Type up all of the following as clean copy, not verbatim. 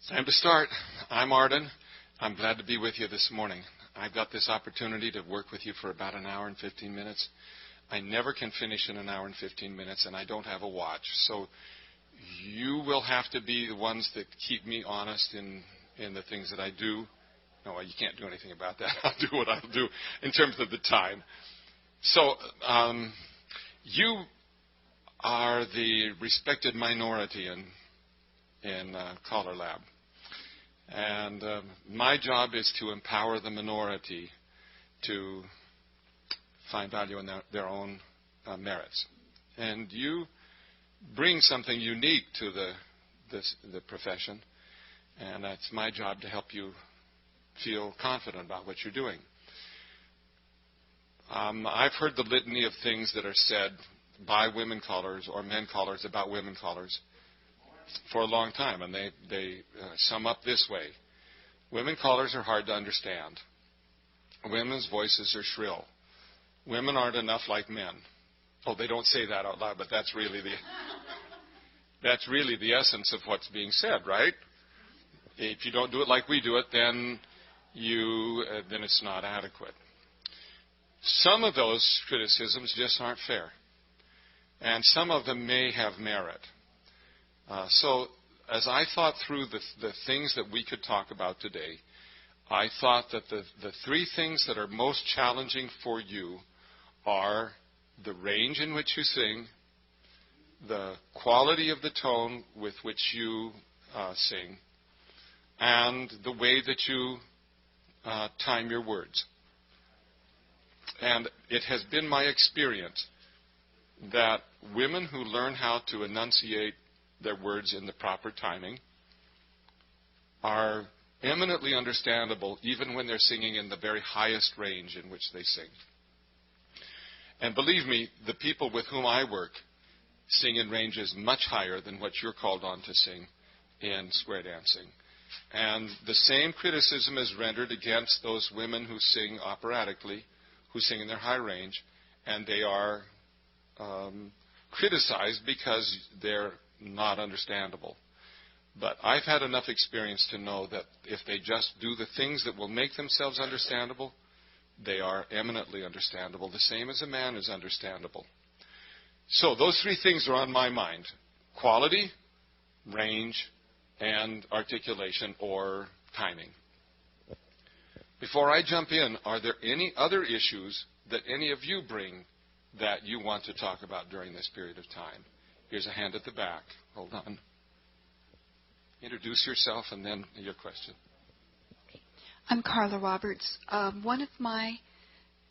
It's time to start. I'm Arden. I'm glad to be with you this morning. I've got this opportunity to work with you for about an hour and 15 minutes. I never can finish in an hour and 15 minutes, and I don't have a watch. So you will have to be the ones that keep me honest in the things that I do. No, you can't do anything about that. I'll do what I'll do in terms of the time. So you are the respected minority in CALLERLAB. And my job is to empower the minority to find value in their own merits. And you bring something unique to the profession, and it's my job to help you feel confident about what you're doing. I've heard the litany of things that are said by women callers or men callers about women callers for a long time, and they sum up this way. Women callers are hard to understand. Women's voices are shrill. Women aren't enough like men. Oh, they don't say that out loud, but that's really the essence of what's being said, right? If you don't do it like we do it, then it's not adequate. Some of those criticisms just aren't fair, and some of them may have merit. So as I thought through the things that we could talk about today, I thought that the three things that are most challenging for you are the range in which you sing, the quality of the tone with which you sing, and the way that you time your words. And it has been my experience that women who learn how to enunciate their words in the proper timing are eminently understandable even when they're singing in the very highest range in which they sing. And believe me, the people with whom I work sing in ranges much higher than what you're called on to sing in square dancing. And the same criticism is rendered against those women who sing operatically, who sing in their high range, and they are criticized because they're not understandable. But I've had enough experience to know that if they just do the things that will make themselves understandable, they are eminently understandable, the same as a man is understandable. So those three things are on my mind: quality, range, and articulation or timing. Before I jump in, are there any other issues that any of you bring that you want to talk about during this period of time? Here's a hand at the back. Hold on. Introduce yourself and then your question. I'm Carla Roberts. One of my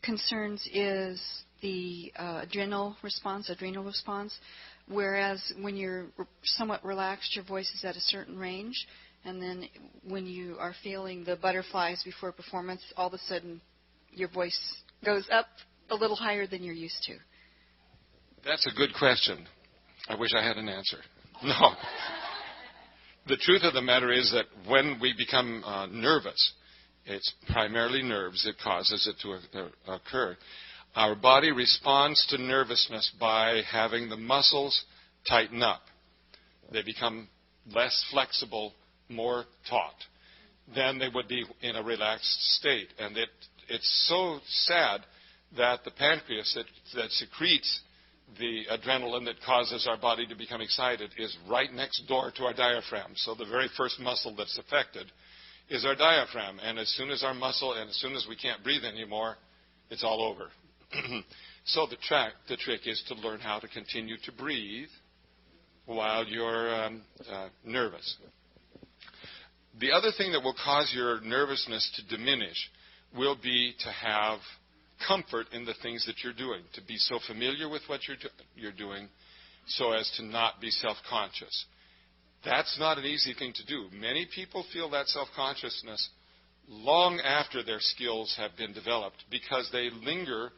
concerns is the adrenal response, whereas when you're somewhat relaxed, your voice is at a certain range, and then when you are feeling the butterflies before performance, all of a sudden your voice goes up a little higher than you're used to. That's a good question. I wish I had an answer. No. The truth of the matter is that when we become nervous, it's primarily nerves that causes it to occur. Our body responds to nervousness by having the muscles tighten up. They become less flexible, more taut than they would be in a relaxed state. And it's so sad that the pancreas that secretes the adrenaline that causes our body to become excited is right next door to our diaphragm. So the very first muscle that's affected is our diaphragm. And as soon as we can't breathe anymore, it's all over. So the trick is to learn how to continue to breathe while you're nervous. The other thing that will cause your nervousness to diminish will be to have comfort in the things that you're doing, to be so familiar with what you're doing so as to not be self-conscious. That's not an easy thing to do. Many people feel that self-consciousness long after their skills have been developed because they linger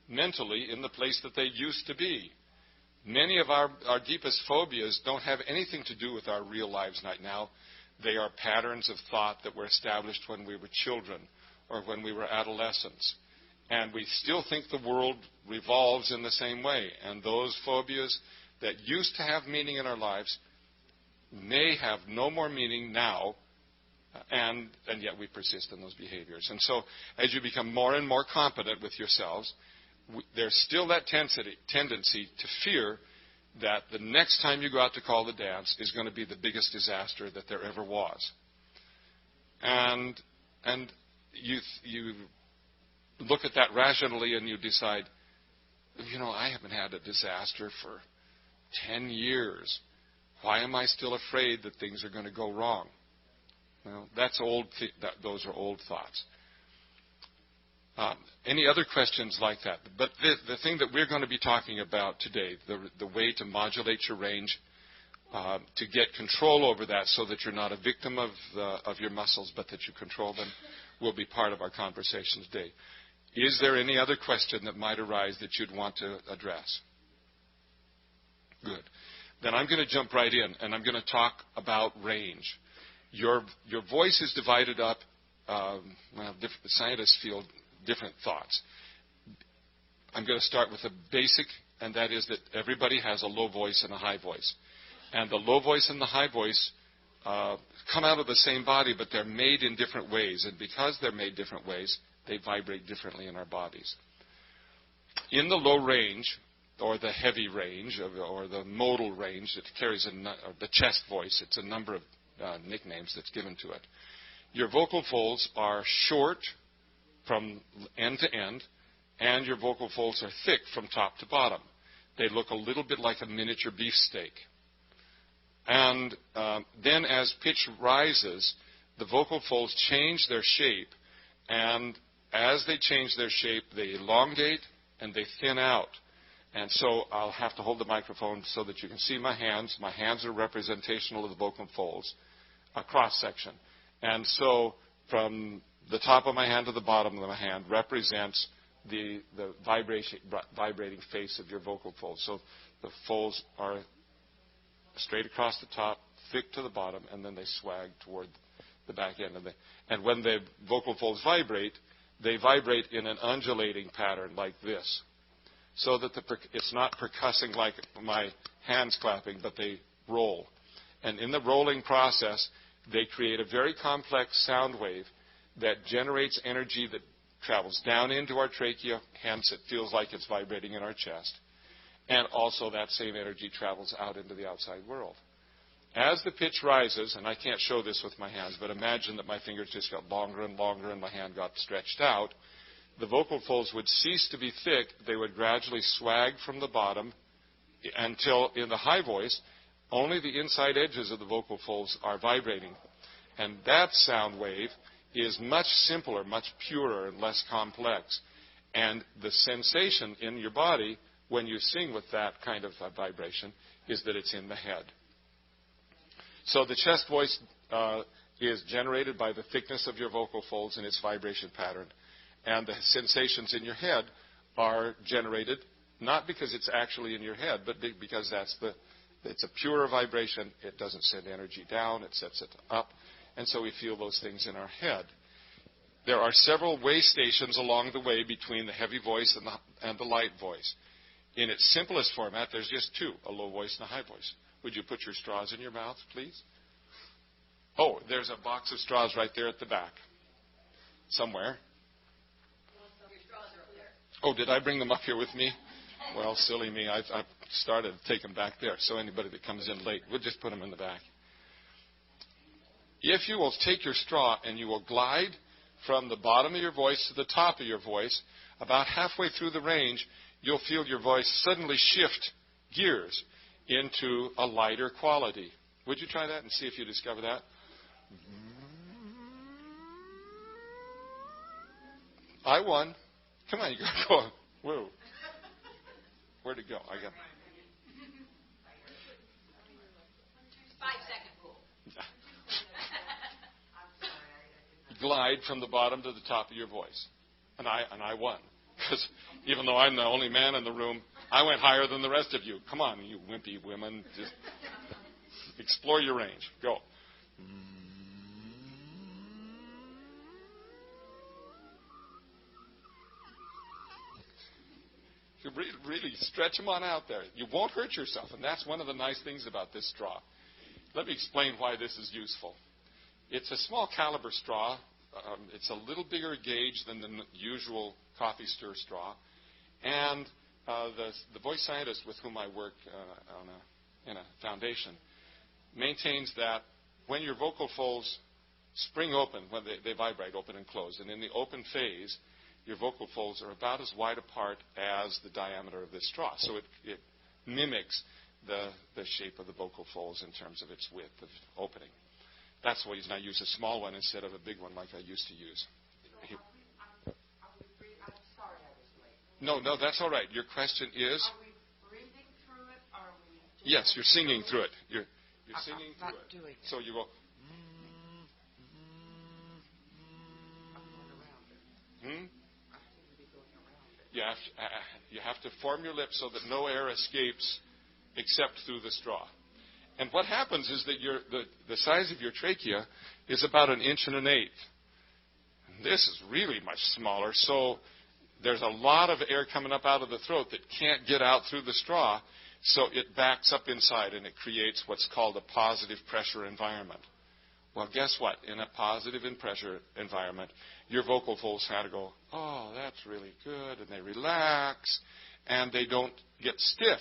mentally in the place that they used to be. Many of our deepest phobias don't have anything to do with our real lives right now. They are patterns of thought that were established when we were children or when we were adolescents. And we still think the world revolves in the same way. And those phobias that used to have meaning in our lives may have no more meaning now, and yet we persist in those behaviors. And so as you become more and more competent with yourselves, there's still that tendency to fear that the next time you go out to call the dance is going to be the biggest disaster that there ever was. And you look at that rationally and you decide, I haven't had a disaster for 10 years. Why am I still afraid that things are going to go wrong? Well, those are old thoughts. Any other questions like that? But the thing that we're going to be talking about today, the way to modulate your range, to get control over that so that you're not a victim of your muscles, but that you control them, will be part of our conversation today. Is there any other question that might arise that you'd want to address? Good. Then I'm going to jump right in, and I'm going to talk about range. Your voice is divided up. Scientists feel different thoughts. I'm going to start with a basic, and that is that everybody has a low voice and a high voice. And the low voice and the high voice come out of the same body, but they're made in different ways. And because they're made different ways, they vibrate differently in our bodies. In the low range, or the heavy range, or the modal range that carries the chest voice, it's a number of nicknames that's given to it. Your vocal folds are short from end to end, and your vocal folds are thick from top to bottom. They look a little bit like a miniature beefsteak. And then as pitch rises, the vocal folds change their shape, and as they change their shape, they elongate and they thin out. And so I'll have to hold the microphone so that you can see my hands. My hands are representational of the vocal folds, a cross-section. And so from the top of my hand to the bottom of my hand represents the vibrating face of your vocal folds. So the folds are straight across the top, thick to the bottom, and then they swag toward the back end. And when the vocal folds vibrate, they vibrate in an undulating pattern like this, so that it's not percussing like my hands clapping, but they roll. And in the rolling process, they create a very complex sound wave that generates energy that travels down into our trachea, hence it feels like it's vibrating in our chest. And also that same energy travels out into the outside world. As the pitch rises, and I can't show this with my hands, but imagine that my fingers just got longer and longer and my hand got stretched out, the vocal folds would cease to be thick. They would gradually swag from the bottom until, in the high voice, only the inside edges of the vocal folds are vibrating. And that sound wave is much simpler, much purer, and less complex. And the sensation in your body when you sing with that kind of vibration is that it's in the head. So the chest voice is generated by the thickness of your vocal folds and its vibration pattern. And the sensations in your head are generated not because it's actually in your head, but because it's a pure vibration. It doesn't send energy down. It sets it up. And so we feel those things in our head. There are several way stations along the way between the heavy voice and the light voice. In its simplest format, there's just two, a low voice and a high voice. Would you put your straws in your mouth, please? Oh, there's a box of straws right there at the back. Somewhere. Oh, did I bring them up here with me? Well, silly me. I've started to take them back there. So anybody that comes in late, we'll just put them in the back. If you will take your straw and you will glide from the bottom of your voice to the top of your voice, about halfway through the range, you'll feel your voice suddenly shift gears into a lighter quality. Would you try that and see if you discover that? I won. Come on, you got to go. Whoa. Where'd it go? I got 5-second rule. Glide from the bottom to the top of your voice. And I won. Because even though I'm the only man in the room, I went higher than the rest of you. Come on, you wimpy women. Just explore your range. Go. You really stretch them on out there. You won't hurt yourself, and that's one of the nice things about this straw. let me explain why this is useful. It's a small caliber straw. It's a little bigger gauge than the usual coffee stir straw. And the voice scientist with whom I work in a foundation maintains that when your vocal folds spring open, when they vibrate open and close, and in the open phase, your vocal folds are about as wide apart as the diameter of this straw. So it mimics the shape of the vocal folds in terms of its width of opening. That's the reason I use a small one instead of a big one like I used to use. No, that's all right. Your question is? Are we breathing through it? Or are we? Yes, you're singing through it. You're singing not through it. Doing it. So you go. I seem to be going around it. You have to form your lips so that no air escapes except through the straw. And what happens is that the size of your trachea is about 1 1/8 inches. This is really much smaller, so there's a lot of air coming up out of the throat that can't get out through the straw, so it backs up inside and it creates what's called a positive pressure environment. Well, guess what? In a positive pressure environment, your vocal folds kind of go, oh, that's really good, and they relax, and they don't get stiff.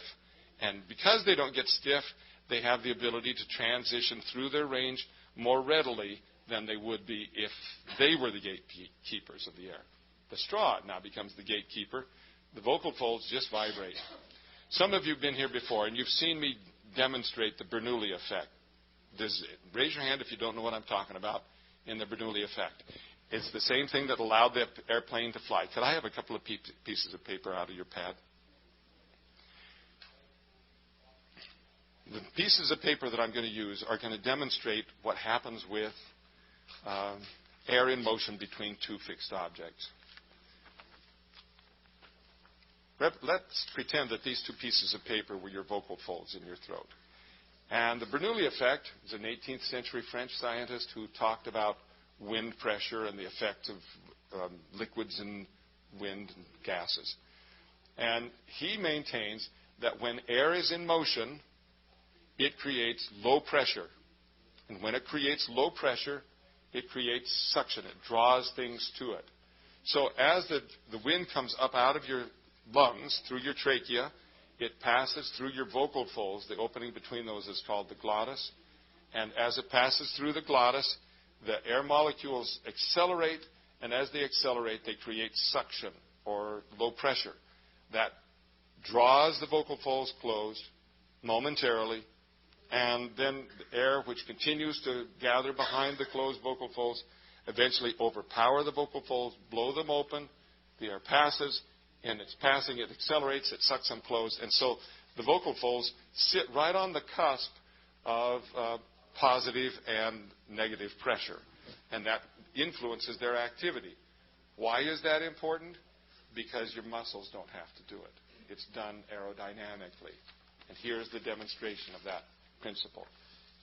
And because they don't get stiff, they have the ability to transition through their range more readily than they would be if they were the gatekeepers of the air. The straw now becomes the gatekeeper. The vocal folds just vibrate. Some of you have been here before, and you've seen me demonstrate the Bernoulli effect. Raise your hand if you don't know what I'm talking about in the Bernoulli effect. It's the same thing that allowed the airplane to fly. Could I have a couple of pieces of paper out of your pad? The pieces of paper that I'm going to use are going to demonstrate what happens with air in motion between two fixed objects. Let's pretend that these two pieces of paper were your vocal folds in your throat. And the Bernoulli effect is an 18th century French scientist who talked about wind pressure and the effect of liquids in wind and gases. And he maintains that when air is in motion, it creates low pressure. And when it creates low pressure, it creates suction. It draws things to it. So as the wind comes up out of your lungs through your trachea, it passes through your vocal folds. The opening between those is called the glottis. And as it passes through the glottis, the air molecules accelerate, and as they accelerate, they create suction or low pressure. That draws the vocal folds closed momentarily, and then the air, which continues to gather behind the closed vocal folds, eventually overpower the vocal folds, blow them open. The air passes. And it's passing, it accelerates, it sucks them closed. And so the vocal folds sit right on the cusp of positive and negative pressure. And that influences their activity. Why is that important? Because your muscles don't have to do it. It's done aerodynamically. And here's the demonstration of that principle.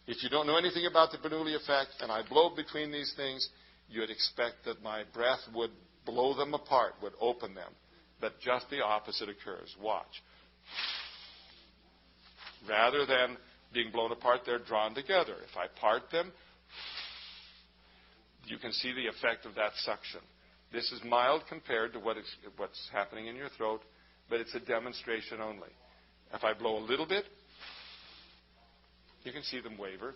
If you don't know anything about the Bernoulli effect, and I blow between these things, you'd expect that my breath would blow them apart, would open them. But just the opposite occurs. Watch. Rather than being blown apart, they're drawn together. If I part them, you can see the effect of that suction. This is mild compared to what's happening in your throat, but it's a demonstration only. If I blow a little bit, you can see them waver.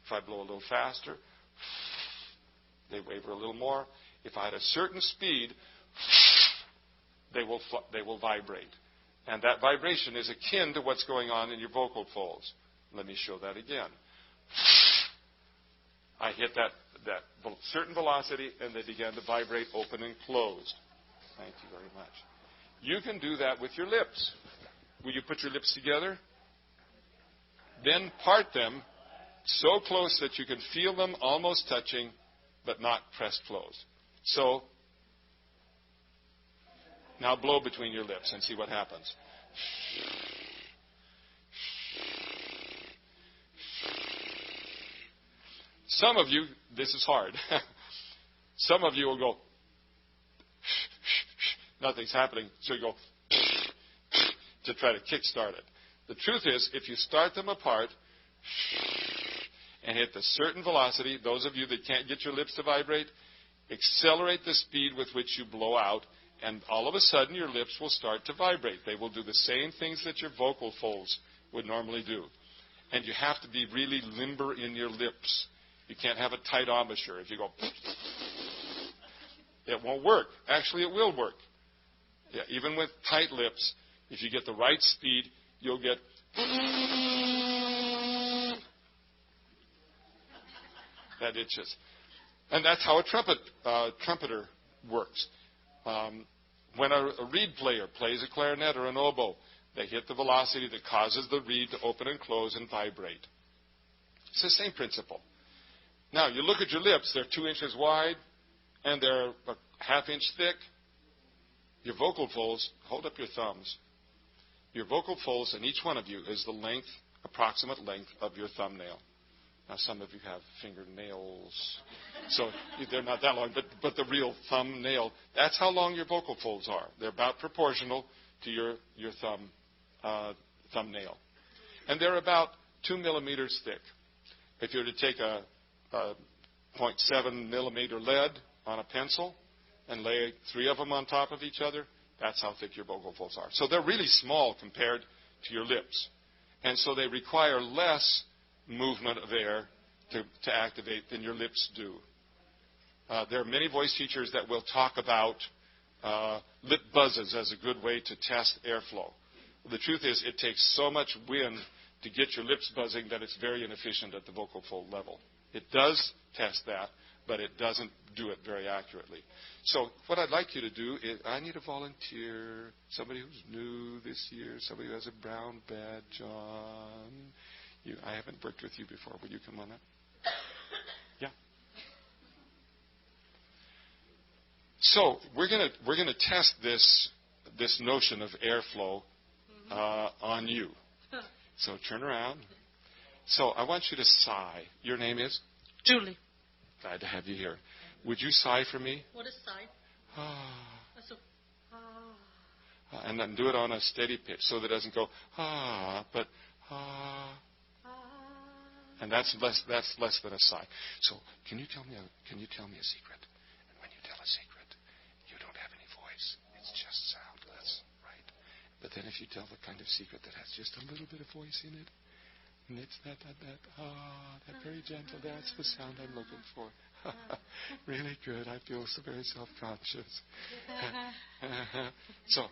If I blow a little faster, they waver a little more. If I had a certain speed, they will vibrate. And that vibration is akin to what's going on in your vocal folds. Let me show that again. I hit that certain velocity, and they began to vibrate open and closed. Thank you very much. You can do that with your lips. Will you put your lips together? Then part them so close that you can feel them almost touching, but not pressed closed. So, now blow between your lips and see what happens. Some of you, this is hard. Some of you will go, nothing's happening, so you go to try to kickstart it. The truth is, if you start them apart, and hit the certain velocity. Those of you that can't get your lips to vibrate, accelerate the speed with which you blow out, and all of a sudden your lips will start to vibrate. They will do the same things that your vocal folds would normally do. And you have to be really limber in your lips. You can't have a tight embouchure. If you go, it won't work. Actually, it will work. Yeah, even with tight lips, if you get the right speed, you'll get that itches. And that's how a trumpeter works. When a reed player plays a clarinet or an oboe, they hit the velocity that causes the reed to open and close and vibrate. It's the same principle. Now, you look at your lips. They're 2 inches wide, and they're a ½ inch thick. Your vocal folds, hold up your thumbs. Your vocal folds, and each one of you, is the length, approximate length of your thumbnail. Now, some of you have fingernails, so they're not that long, but the real thumbnail, that's how long your vocal folds are. They're about proportional to your thumbnail. And they're about 2 millimeters thick. If you were to take a 0.7 millimeter lead on a pencil and lay 3 of them on top of each other, that's how thick your vocal folds are. So they're really small compared to your lips. And so they require less movement of air to activate than your lips do. There are many voice teachers that will talk about lip buzzes as a good way to test airflow. The truth is it takes so much wind to get your lips buzzing that it's very inefficient at the vocal fold level. It does test that, but it doesn't do it very accurately. So what I'd like you to do is, I need a volunteer, somebody who's new this year, somebody who has a brown badge on. I haven't worked with you before. Will you come on up? Yeah. So we're gonna test this notion of airflow on you. So turn around. So I want you to sigh. Your name is? Julie. Glad to have you here. Would you sigh for me? What is sigh? And then do it on a steady pitch so that it doesn't go but and that's less than a sigh. So can you tell me a secret? And when you tell a secret, you don't have any voice. It's just soundless, right? But then if you tell the kind of secret that has just a little bit of voice in it, and it's that very gentle, that's the sound I'm looking for. Really good. I feel so very self-conscious. So,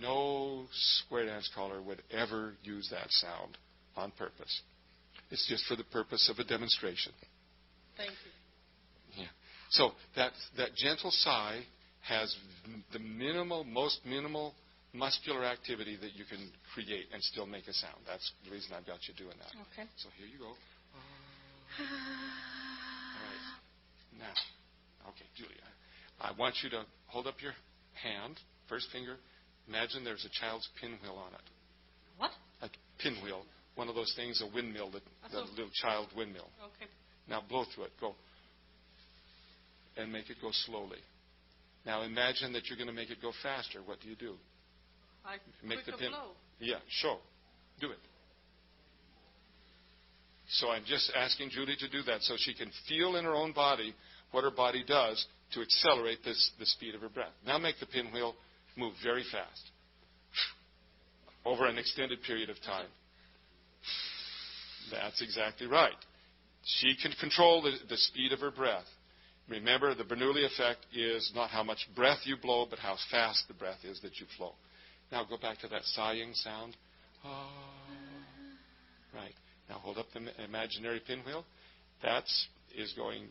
no square dance caller would ever use that sound on purpose. It's just for the purpose of a demonstration. Thank you. Yeah. So that gentle sigh has the most minimal muscular activity that you can create and still make a sound. That's the reason I've got you doing that. Okay. So here you go. All right. Now, okay, Julia, I want you to hold up your hand, first finger. Imagine there's a child's pinwheel on it. What? A pinwheel, one of those things, a windmill, the little child windmill. Okay. Now blow through it. Go. And make it go slowly. Now imagine that you're going to make it go faster. What do you do? I make the pin. blow. Yeah, show. Do it. So I'm just asking Julie to do that so she can feel in her own body what her body does to accelerate the speed of her breath. Now make the pinwheel move very fast over an extended period of time. That's exactly right. She can control the speed of her breath. Remember, the Bernoulli effect is not how much breath you blow, but how fast the breath is that you flow. Now go back to that sighing sound. Right. Now hold up the imaginary pinwheel.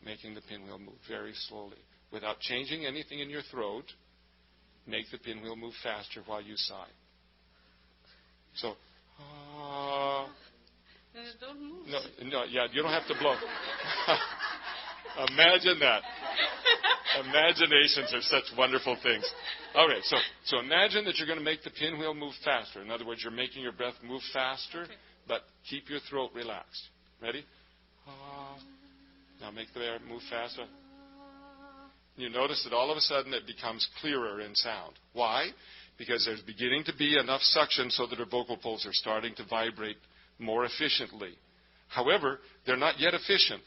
Making the pinwheel move very slowly. Without changing anything in your throat, make the pinwheel move faster while you sigh. So, Don't move. No, you don't have to blow. Imagine that. Imaginations are such wonderful things. Okay, so imagine that you're going to make the pinwheel move faster. In other words, you're making your breath move faster, but keep your throat relaxed. Ready? Now make the air move faster. You notice that all of a sudden it becomes clearer in sound. Why? Because there's beginning to be enough suction so that her vocal folds are starting to vibrate more efficiently. However, they're not yet efficient.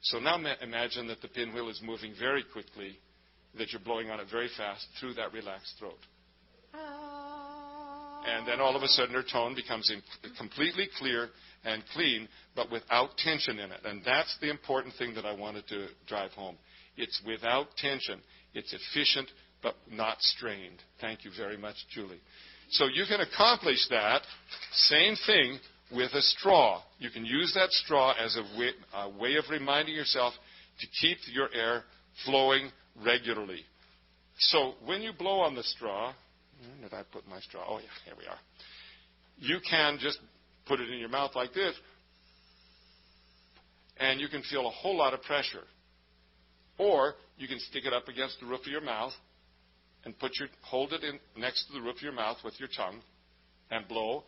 So now imagine that the pinwheel is moving very quickly, that you're blowing on it very fast through that relaxed throat. And then all of a sudden her tone becomes completely clear and clean, but without tension in it. And that's the important thing that I wanted to drive home. It's without tension. It's efficient, but not strained. Thank you very much, Julie. So you can accomplish that same thing with a straw. You can use that straw as a way of reminding yourself to keep your air flowing regularly. So when you blow on the straw, where did I put my straw? Oh, yeah, here we are. You can just put it in your mouth like this, and you can feel a whole lot of pressure. Or you can stick it up against the roof of your mouth and hold it in next to the roof of your mouth with your tongue and blow.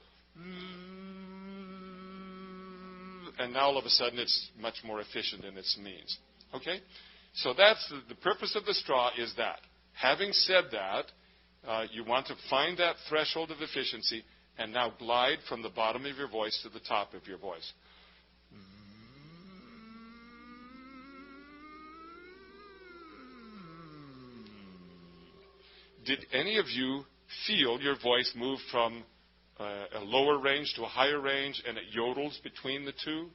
And now all of a sudden it's much more efficient in its means. Okay? So that's the purpose of the straw is that. Having said that, you want to find that threshold of efficiency and now glide from the bottom of your voice to the top of your voice. Did any of you feel your voice move from a lower range to a higher range and it yodels between the two?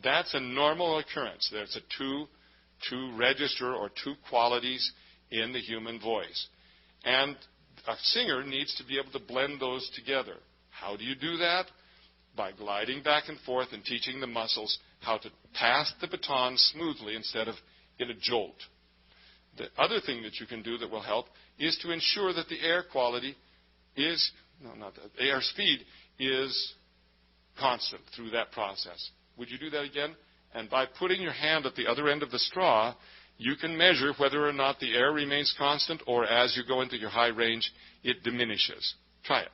That's a normal occurrence. There's a two register or two qualities in the human voice. And a singer needs to be able to blend those together. How do you do that? By gliding back and forth and teaching the muscles how to pass the baton smoothly instead of in a jolt. The other thing that you can do that will help is to ensure that the air quality is, air speed is constant through that process. Would you do that again? And by putting your hand at the other end of the straw, you can measure whether or not the air remains constant or as you go into your high range, it diminishes. Try it.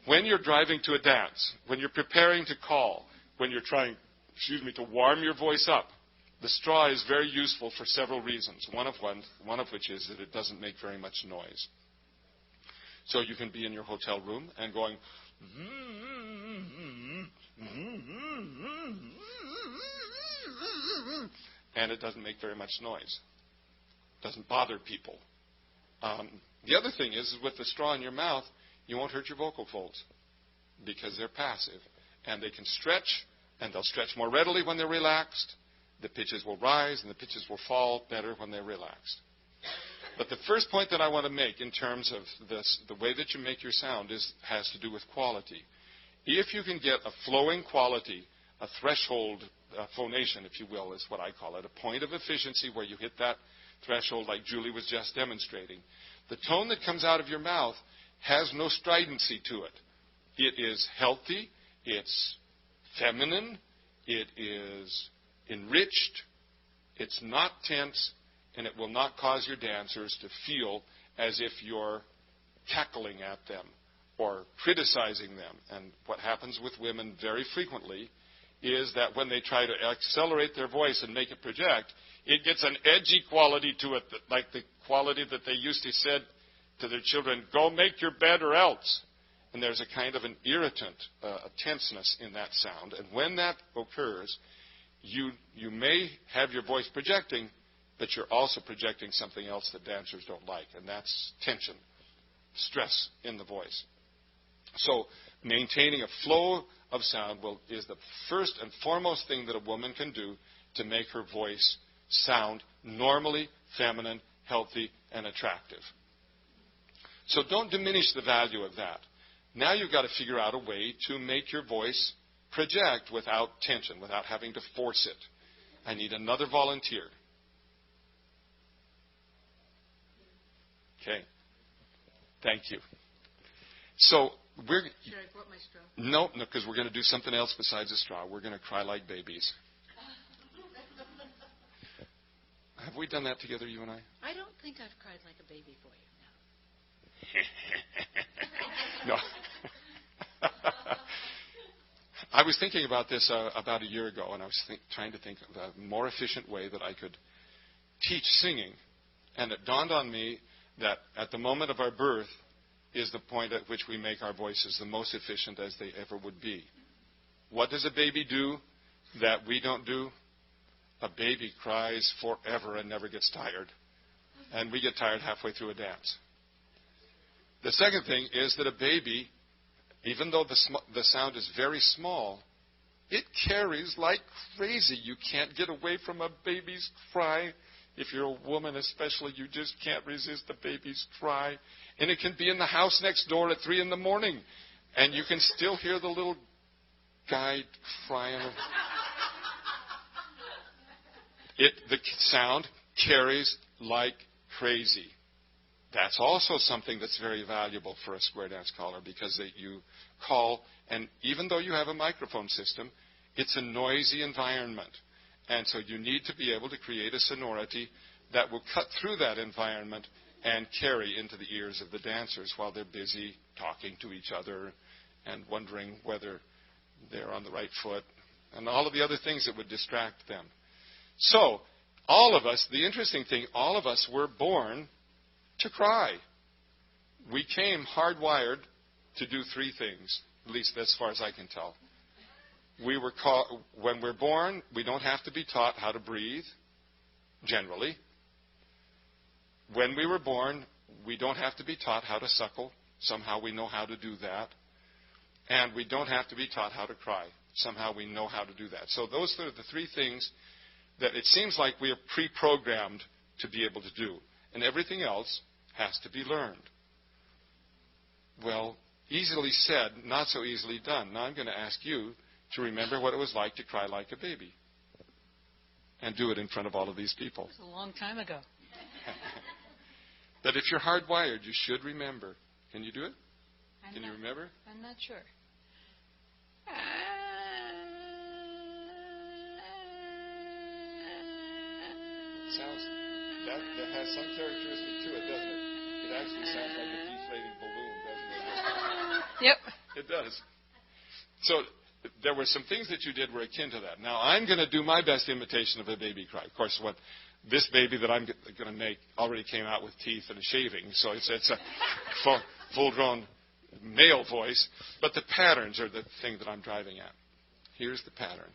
When you're driving to a dance, when you're preparing to call, when you're trying, to warm your voice up, the straw is very useful for several reasons. One of which is that it doesn't make very much noise. So you can be in your hotel room and going, and it doesn't make very much noise. It doesn't bother people. The other thing is with the straw in your mouth, you won't hurt your vocal folds because they're passive. And they can stretch, and they'll stretch more readily when they're relaxed. The pitches will rise, and the pitches will fall better when they're relaxed. But the first point that I want to make in terms of this, the way that you make your sound has to do with quality. If you can get a flowing quality, a threshold phonation, if you will, is what I call it, a point of efficiency where you hit that threshold like Julie was just demonstrating, the tone that comes out of your mouth has no stridency to it. It is healthy, it's feminine, it is enriched, it's not tense, and it will not cause your dancers to feel as if you're cackling at them or criticizing them. And what happens with women very frequently is that when they try to accelerate their voice and make it project, it gets an edgy quality to it, like the quality that they used to say to their children, go make your bed or else. And there's a kind of an irritant, a tenseness in that sound. And when that occurs, you may have your voice projecting, but you're also projecting something else that dancers don't like, and that's tension, stress in the voice. So maintaining a flow of sound is the first and foremost thing that a woman can do to make her voice sound normally feminine, healthy, and attractive. So don't diminish the value of that. Now you've got to figure out a way to make your voice project without tension, without having to force it. I need another volunteer. Okay. Thank you. So we're... Should I put my straw? No, because we're going to do something else besides a straw. We're going to cry like babies. Have we done that together, you and I? I don't think I've cried like a baby for you. No. I was thinking about this about a year ago, and I was trying to think of a more efficient way that I could teach singing And it dawned on me that at the moment of our birth is the point at which we make our voices the most efficient as they ever would be. What does a baby do that we don't do? A baby cries forever and never gets tired. And we get tired halfway through a dance. The second thing is that a baby, even though the sound is very small, it carries like crazy. You can't get away from a baby's cry. If you're a woman especially, you just can't resist a baby's cry. And it can be in the house next door at 3 in the morning. And you can still hear the little guy crying. The sound carries like crazy. That's also something that's very valuable for a square dance caller, because you call, and even though you have a microphone system, it's a noisy environment. And so you need to be able to create a sonority that will cut through that environment and carry into the ears of the dancers while they're busy talking to each other and wondering whether they're on the right foot and all of the other things that would distract them. So, all of us, the interesting thing, all of us were born to cry. We came hardwired to do 3 things, at least as far as I can tell. When we're born, we don't have to be taught how to breathe, generally. When we were born, we don't have to be taught how to suckle. Somehow we know how to do that. And we don't have to be taught how to cry. Somehow we know how to do that. So those are the 3 things that it seems like we are pre-programmed to be able to do. And everything else has to be learned. Well, easily said, not so easily done. Now I'm going to ask you to remember what it was like to cry like a baby. And do it in front of all of these people. It was a long time ago. But if you're hardwired, you should remember. Can you do it? Can you remember? I'm not sure. Sounds, that has some characteristic to it, doesn't it? It actually sounds like a deflating balloon, doesn't it? Yep. It does. So there were some things that you did were akin to that. Now, I'm going to do my best imitation of a baby cry. Of course, this baby that I'm going to make already came out with teeth and a shaving, so it's a full-grown male voice. But the patterns are the thing that I'm driving at. Here's the pattern.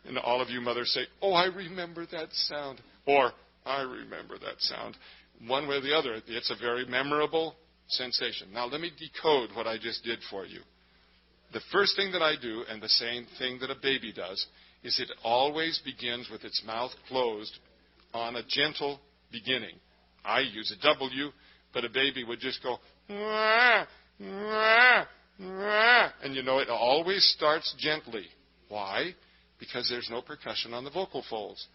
And all of you mothers say, oh, I remember that sound. Or, I remember that sound. One way or the other, it's a very memorable sensation. Now, let me decode what I just did for you. The first thing that I do, and the same thing that a baby does, is it always begins with its mouth closed on a gentle beginning. I use a W, but a baby would just go, wah, wah, wah. And you know, it always starts gently. Why? Because there's no percussion on the vocal folds.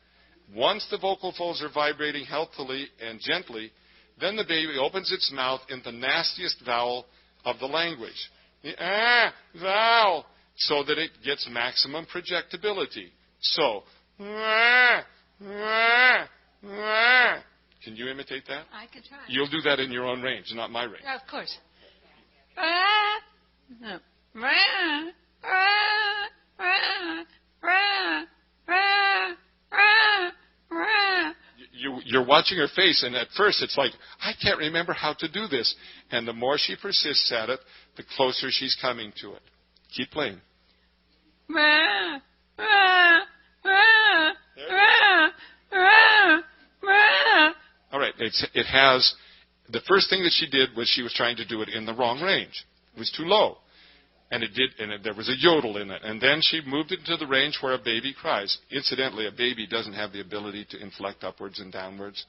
Once the vocal folds are vibrating healthily and gently, then the baby opens its mouth in the nastiest vowel of the language. The vowel, so that it gets maximum projectability. So, wah, wah, wah. Can you imitate that? I could try. You'll do that in your own range, not my range. Of course. No. You're watching her face, and at first it's like, I can't remember how to do this. And the more she persists at it, the closer she's coming to it. Keep playing. All right, it has, the first thing that she did was she was trying to do it in the wrong range. It was too low. And there was a yodel in it. And then she moved it into the range where a baby cries. Incidentally, a baby doesn't have the ability to inflect upwards and downwards.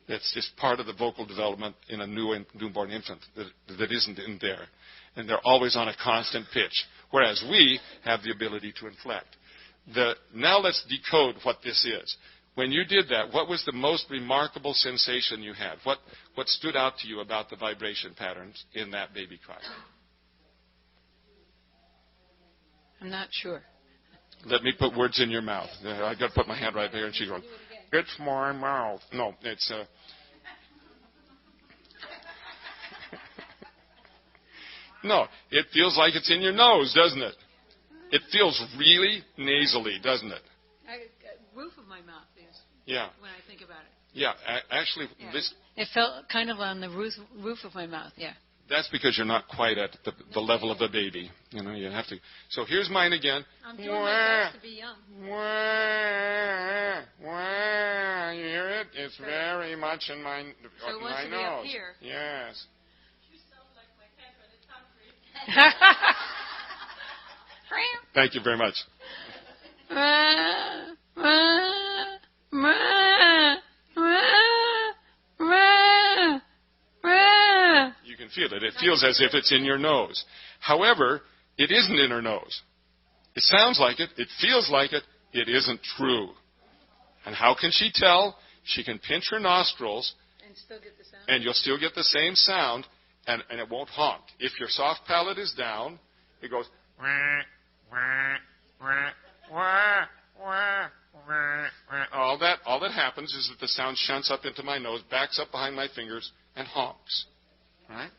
That's just part of the vocal development in a newborn infant that isn't in there. And they're always on a constant pitch, whereas we have the ability to inflect. Now let's decode what this is. When you did that, what was the most remarkable sensation you had? What stood out to you about the vibration patterns in that baby cry? I'm not sure. Let me put words in your mouth. I've got to put my hand right there, and she's going, it's my mouth. No, it's... No, it feels like it's in your nose, doesn't it? It feels really nasally, doesn't it? Roof of Yeah. when I think about it. Yeah. Actually, Yeah. this. It felt kind of on the roof of my mouth. Yeah. That's because you're not quite at the level of a baby. You know, you have to. So here's mine again. I'm doing my best to be young. Wah, wah. You hear it? It's very much in my So it wants to be nose. up here. Yes. You sound like my cat when it's hungry. Thank you very much. You can feel it. It feels as if it's in your nose. However, it isn't in her nose. It sounds like it. It feels like it. It isn't true. And how can she tell? She can pinch her nostrils, And still get the sound. and you'll still get the same sound, and it won't honk. If your soft palate is down, it goes wah, wah, wah, wah, wah, wah, wah. All that happens is that the sound shunts up into my nose, backs up behind my fingers, and honks. Right?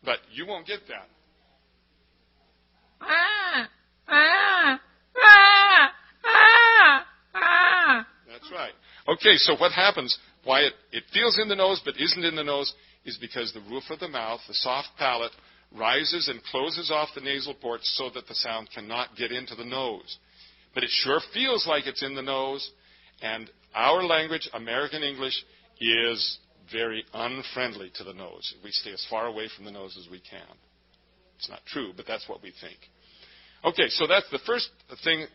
But you won't get that. That's right. Okay, so what happens, why it feels in the nose but isn't in the nose, is because the roof of the mouth, the soft palate, rises and closes off the nasal ports so that the sound cannot get into the nose. But it sure feels like it's in the nose, and our language, American English, is very unfriendly to the nose. We stay as far away from the nose as we can. It's not true, but that's what we think. Okay, so that's the first thing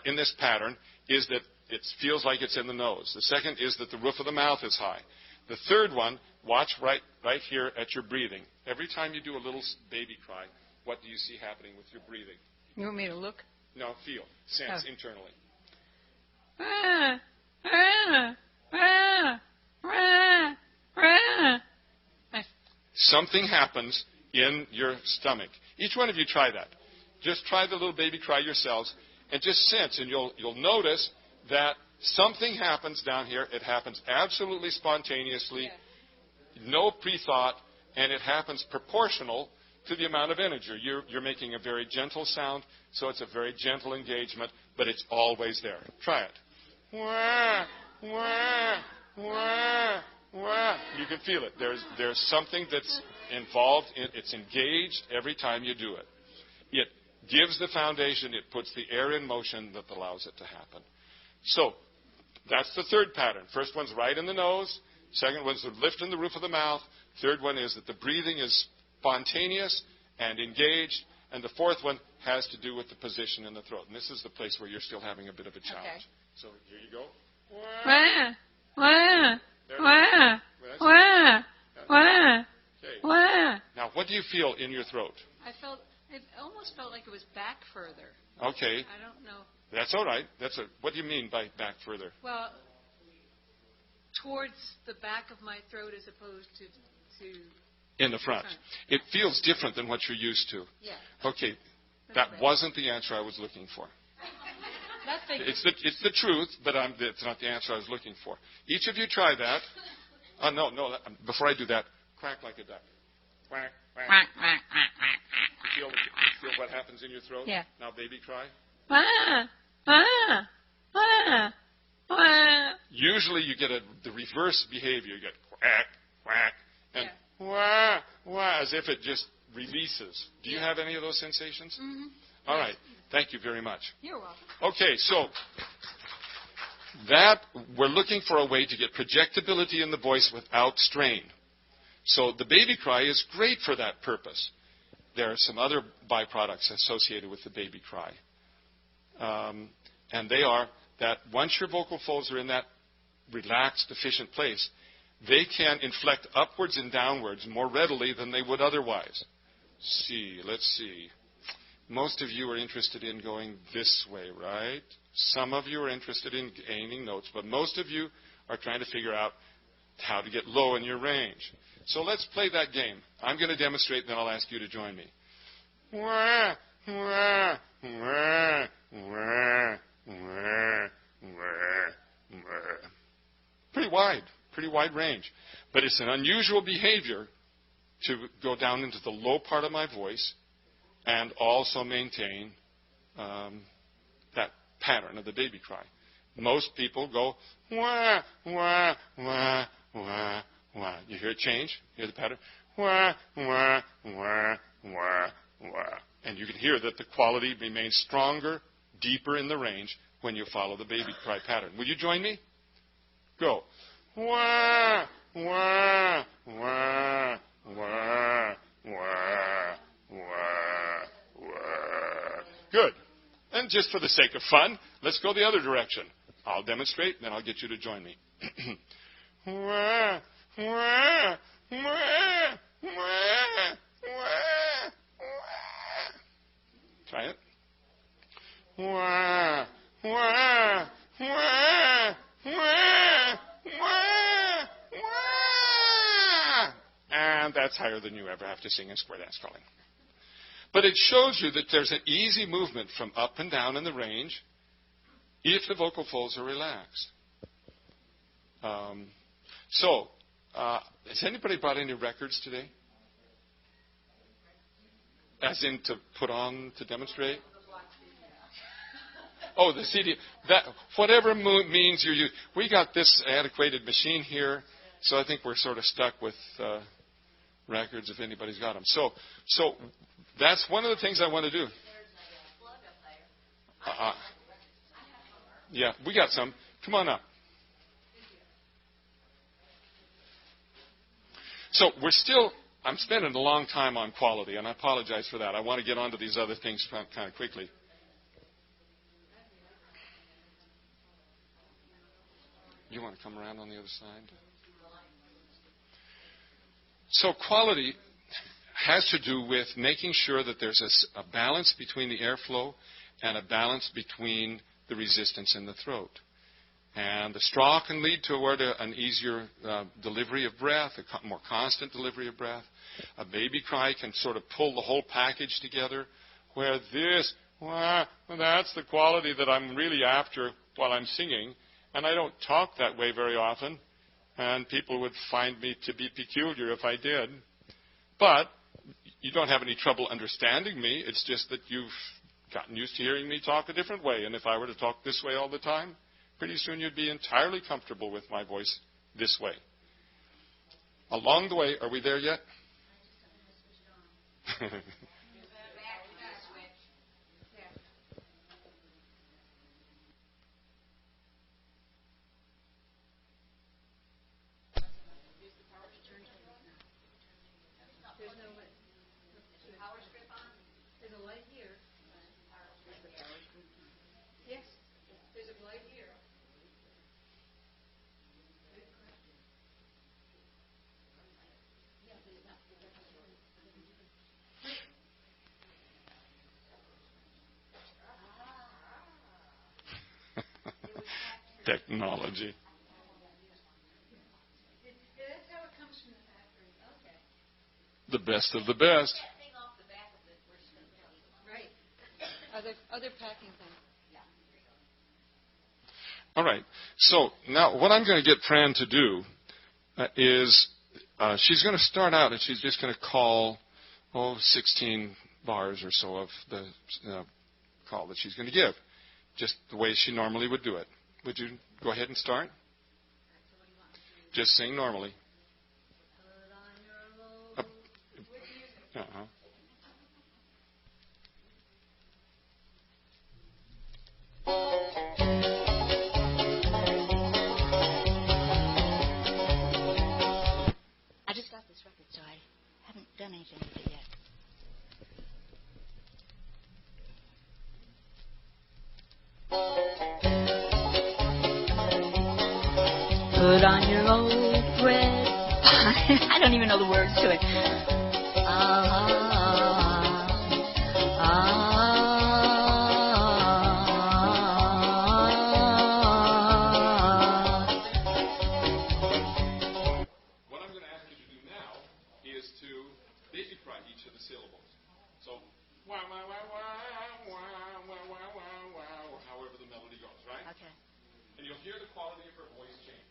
in this pattern, is that it feels like it's in the nose. The second is that the roof of the mouth is high. The third one, watch right here at your breathing. Every time you do a little baby cry, what do you see happening with your breathing? You want me to look? No, feel, sense internally. Something happens in your stomach. Each one of you try that. Just try the little baby cry yourselves and just sense, and you'll notice that something happens down here. It happens absolutely spontaneously, no pre-thought, and it happens proportional to the amount of energy. You're making a very gentle sound, so it's a very gentle engagement, but it's always there. Try it. Wah, wah, wah, wah. You can feel it. There's something that's involved. It's engaged every time you do it. It gives the foundation. It puts the air in motion that allows it to happen. So that's the third pattern. First one's right in the nose. Second one's the lift in the roof of the mouth. Third one is that the breathing is spontaneous and engaged. And the fourth one has to do with the position in the throat. And this is the place where you're still having a bit of a challenge. Okay. So here you go. Okay. Now, what do you feel in your throat? It almost felt like it was back further. Okay. I don't know. That's all right. What do you mean by back further? Well, towards the back of my throat as opposed to in the front. It feels different than what you're used to. Yeah. Okay. That wasn't the answer I was looking for. It's the truth, but it's not the answer I was looking for. Each of you try that. No. Before I do that, quack like a duck. Quack, quack. Feel what happens in your throat? Yeah. Now, baby, cry. Usually you get the reverse behavior. You get quack, quack, and wah, wah, as if it just releases. Do you have any of those sensations? Mm-hmm. All right. Thank you very much. You're welcome. Okay, so we're looking for a way to get projectability in the voice without strain. So the baby cry is great for that purpose. There are some other byproducts associated with the baby cry. And they are that once your vocal folds are in that relaxed, efficient place, they can inflect upwards and downwards more readily than they would otherwise. Let's see. Most of you are interested in going this way, right? Some of you are interested in gaining notes, but most of you are trying to figure out how to get low in your range. So let's play that game. I'm going to demonstrate, and then I'll ask you to join me. Wah, wah, wah, wah, wah, wah. Pretty wide range. But it's an unusual behavior to go down into the low part of my voice and also maintain that pattern of the baby cry. Most people go, wah, wah, wah, wah, wah. You hear it change? You hear the pattern? Wah, wah, wah, wah, wah. And you can hear that the quality remains stronger, deeper in the range when you follow the baby cry pattern. Will you join me? Go. Wah, wah, wah, wah, wah, wah, wah. Good. And just for the sake of fun, let's go the other direction. I'll demonstrate, then I'll get you to join me. Wah, wah, wah, wah, wah, wah. Try it. Wah, wah, wah, wah, wah, wah. And that's higher than you ever have to sing in square dance calling. But it shows you that there's an easy movement from up and down in the range if the vocal folds are relaxed. Has anybody brought any records today? As in to put on to demonstrate? Oh, the CD. That whatever means you use. We got this antiquated machine here, so I think we're sort of stuck with records if anybody's got them. So that's one of the things I want to do. Yeah, we got some. Come on up. So I'm spending a long time on quality, and I apologize for that. I want to get onto these other things kind of quickly. You want to come around on the other side? So quality has to do with making sure that there's a balance between the airflow and a balance between the resistance in the throat. And the straw can lead toward an easier delivery of breath, a more constant delivery of breath. A baby cry can sort of pull the whole package together, where this, well, that's the quality that I'm really after while I'm singing. And I don't talk that way very often, and people would find me to be peculiar if I did. But you don't have any trouble understanding me. It's just that you've gotten used to hearing me talk a different way. And if I were to talk this way all the time, pretty soon you'd be entirely comfortable with my voice this way. Along the way, are we there yet? Technology. That's how it comes from the factory. Okay. The best of the best. Right. Other packing things. All right. So now what I'm going to get Fran to do is she's going to start out and she's just going to call 16 bars or so of the call that she's going to give, just the way she normally would do it. Would you go ahead and start? Just sing normally. Uh-huh. I just got this record, so I haven't done anything with it yet. Put on your old thread. I don't even know the words to it. What I'm going to ask you to do now is to baby cry each of the syllables. So, wah, wah, wah, wah, wah, wah, wah, wah, wah, or however the melody goes, right? Okay. And you'll hear the quality of her voice change.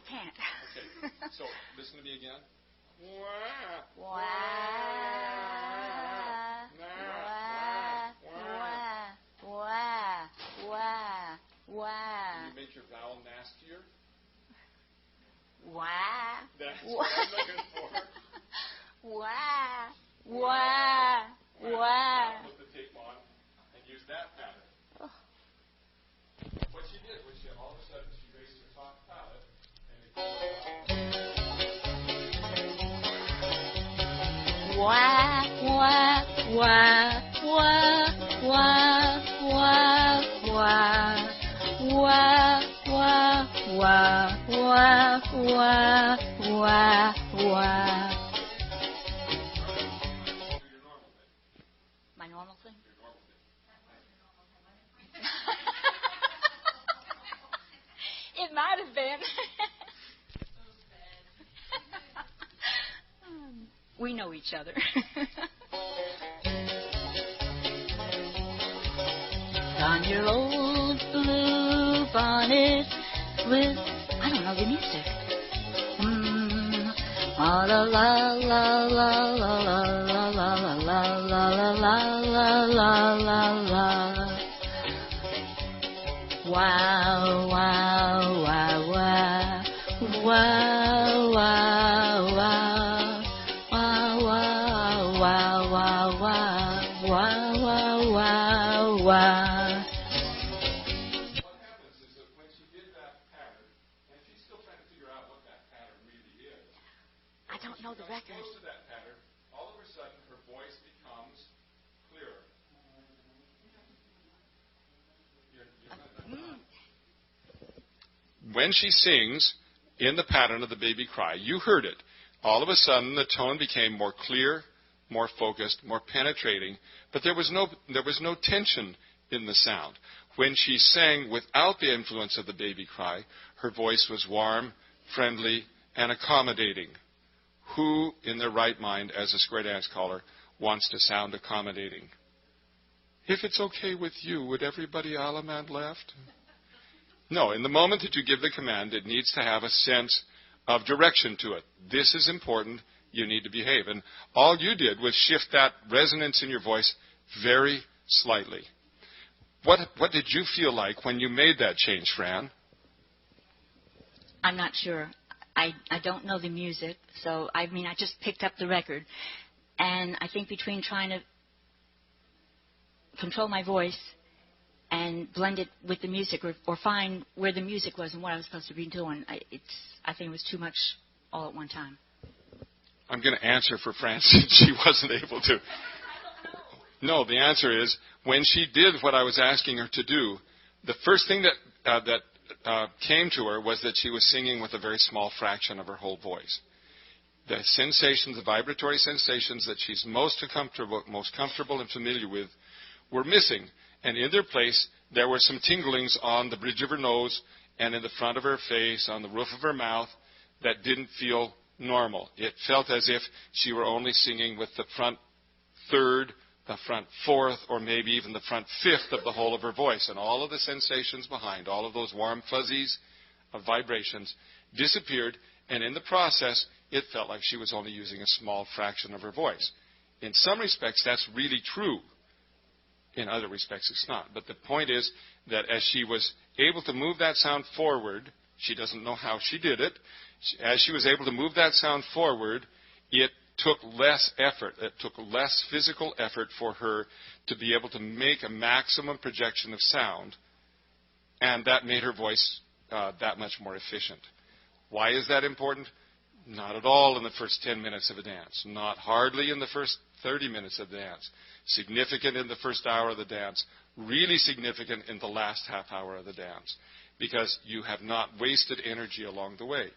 can't. Okay. So listen to me again. Wah, wah, wah, wah, wah. Can you make your vowel nastier? Wah. That's what I'm looking for. Wah, wah, wah. Put the tape on and use that pattern. Oh. What she did was all of a sudden she raised her top palate and it Wah, wah, wah, wah, wah, wah, wah. Wah, wah, wah, wah, wah, wah, wah. My normal thing? It might have been. We know each other. On your old blue bonnet with, I don't know the music. La la la la la la la la la la la la la la la. Wow, wow, wow, wow. Wow, wow, wow. Wow, wow, wow, wow, wow. Wow, wow, wow, wow. What happens is that when she did that pattern, and she's still trying to figure out what that pattern really is. I don't know the record. Close to that pattern, all of a sudden her voice becomes clearer. When she sings in the pattern of the baby cry, you heard it. All of a sudden, the tone became more clear, more focused, more penetrating, but there was no tension in the sound. When she sang without the influence of the baby cry, her voice was warm, friendly, and accommodating. Who in their right mind, as a square dance caller, wants to sound accommodating? If it's okay with you, would everybody Alamand left? No, in the moment that you give the command, it needs to have a sense of direction to it. This is important. You need to behave. And all you did was shift that resonance in your voice very slightly. What did you feel like when you made that change, Fran? I'm not sure. I don't know the music, so I just picked up the record. And I think between trying to control my voice and blend it with the music or find where the music was and what I was supposed to be doing, I think it was too much all at one time. I'm going to answer for Fran since she wasn't able to. No, the answer is when she did what I was asking her to do, the first thing that came to her was that she was singing with a very small fraction of her whole voice. The sensations, the vibratory sensations that she's most comfortable and familiar with were missing. And in their place, there were some tinglings on the bridge of her nose and in the front of her face, on the roof of her mouth, that didn't feel normal. It felt as if she were only singing with the front third, the front fourth, or maybe even the front fifth of the whole of her voice. And all of the sensations behind, all of those warm fuzzies of vibrations disappeared, and in the process, it felt like she was only using a small fraction of her voice. In some respects, that's really true. In other respects, it's not. But the point is that as she was able to move that sound forward, she doesn't know how she did it. As she was able to move that sound forward, it took less effort. It took less physical effort for her to be able to make a maximum projection of sound, and that made her voice that much more efficient. Why is that important? Not at all in the first 10 minutes of a dance. Not hardly in the first 30 minutes of the dance. Significant in the first hour of the dance. Really significant in the last half hour of the dance. Because you have not wasted energy along the way.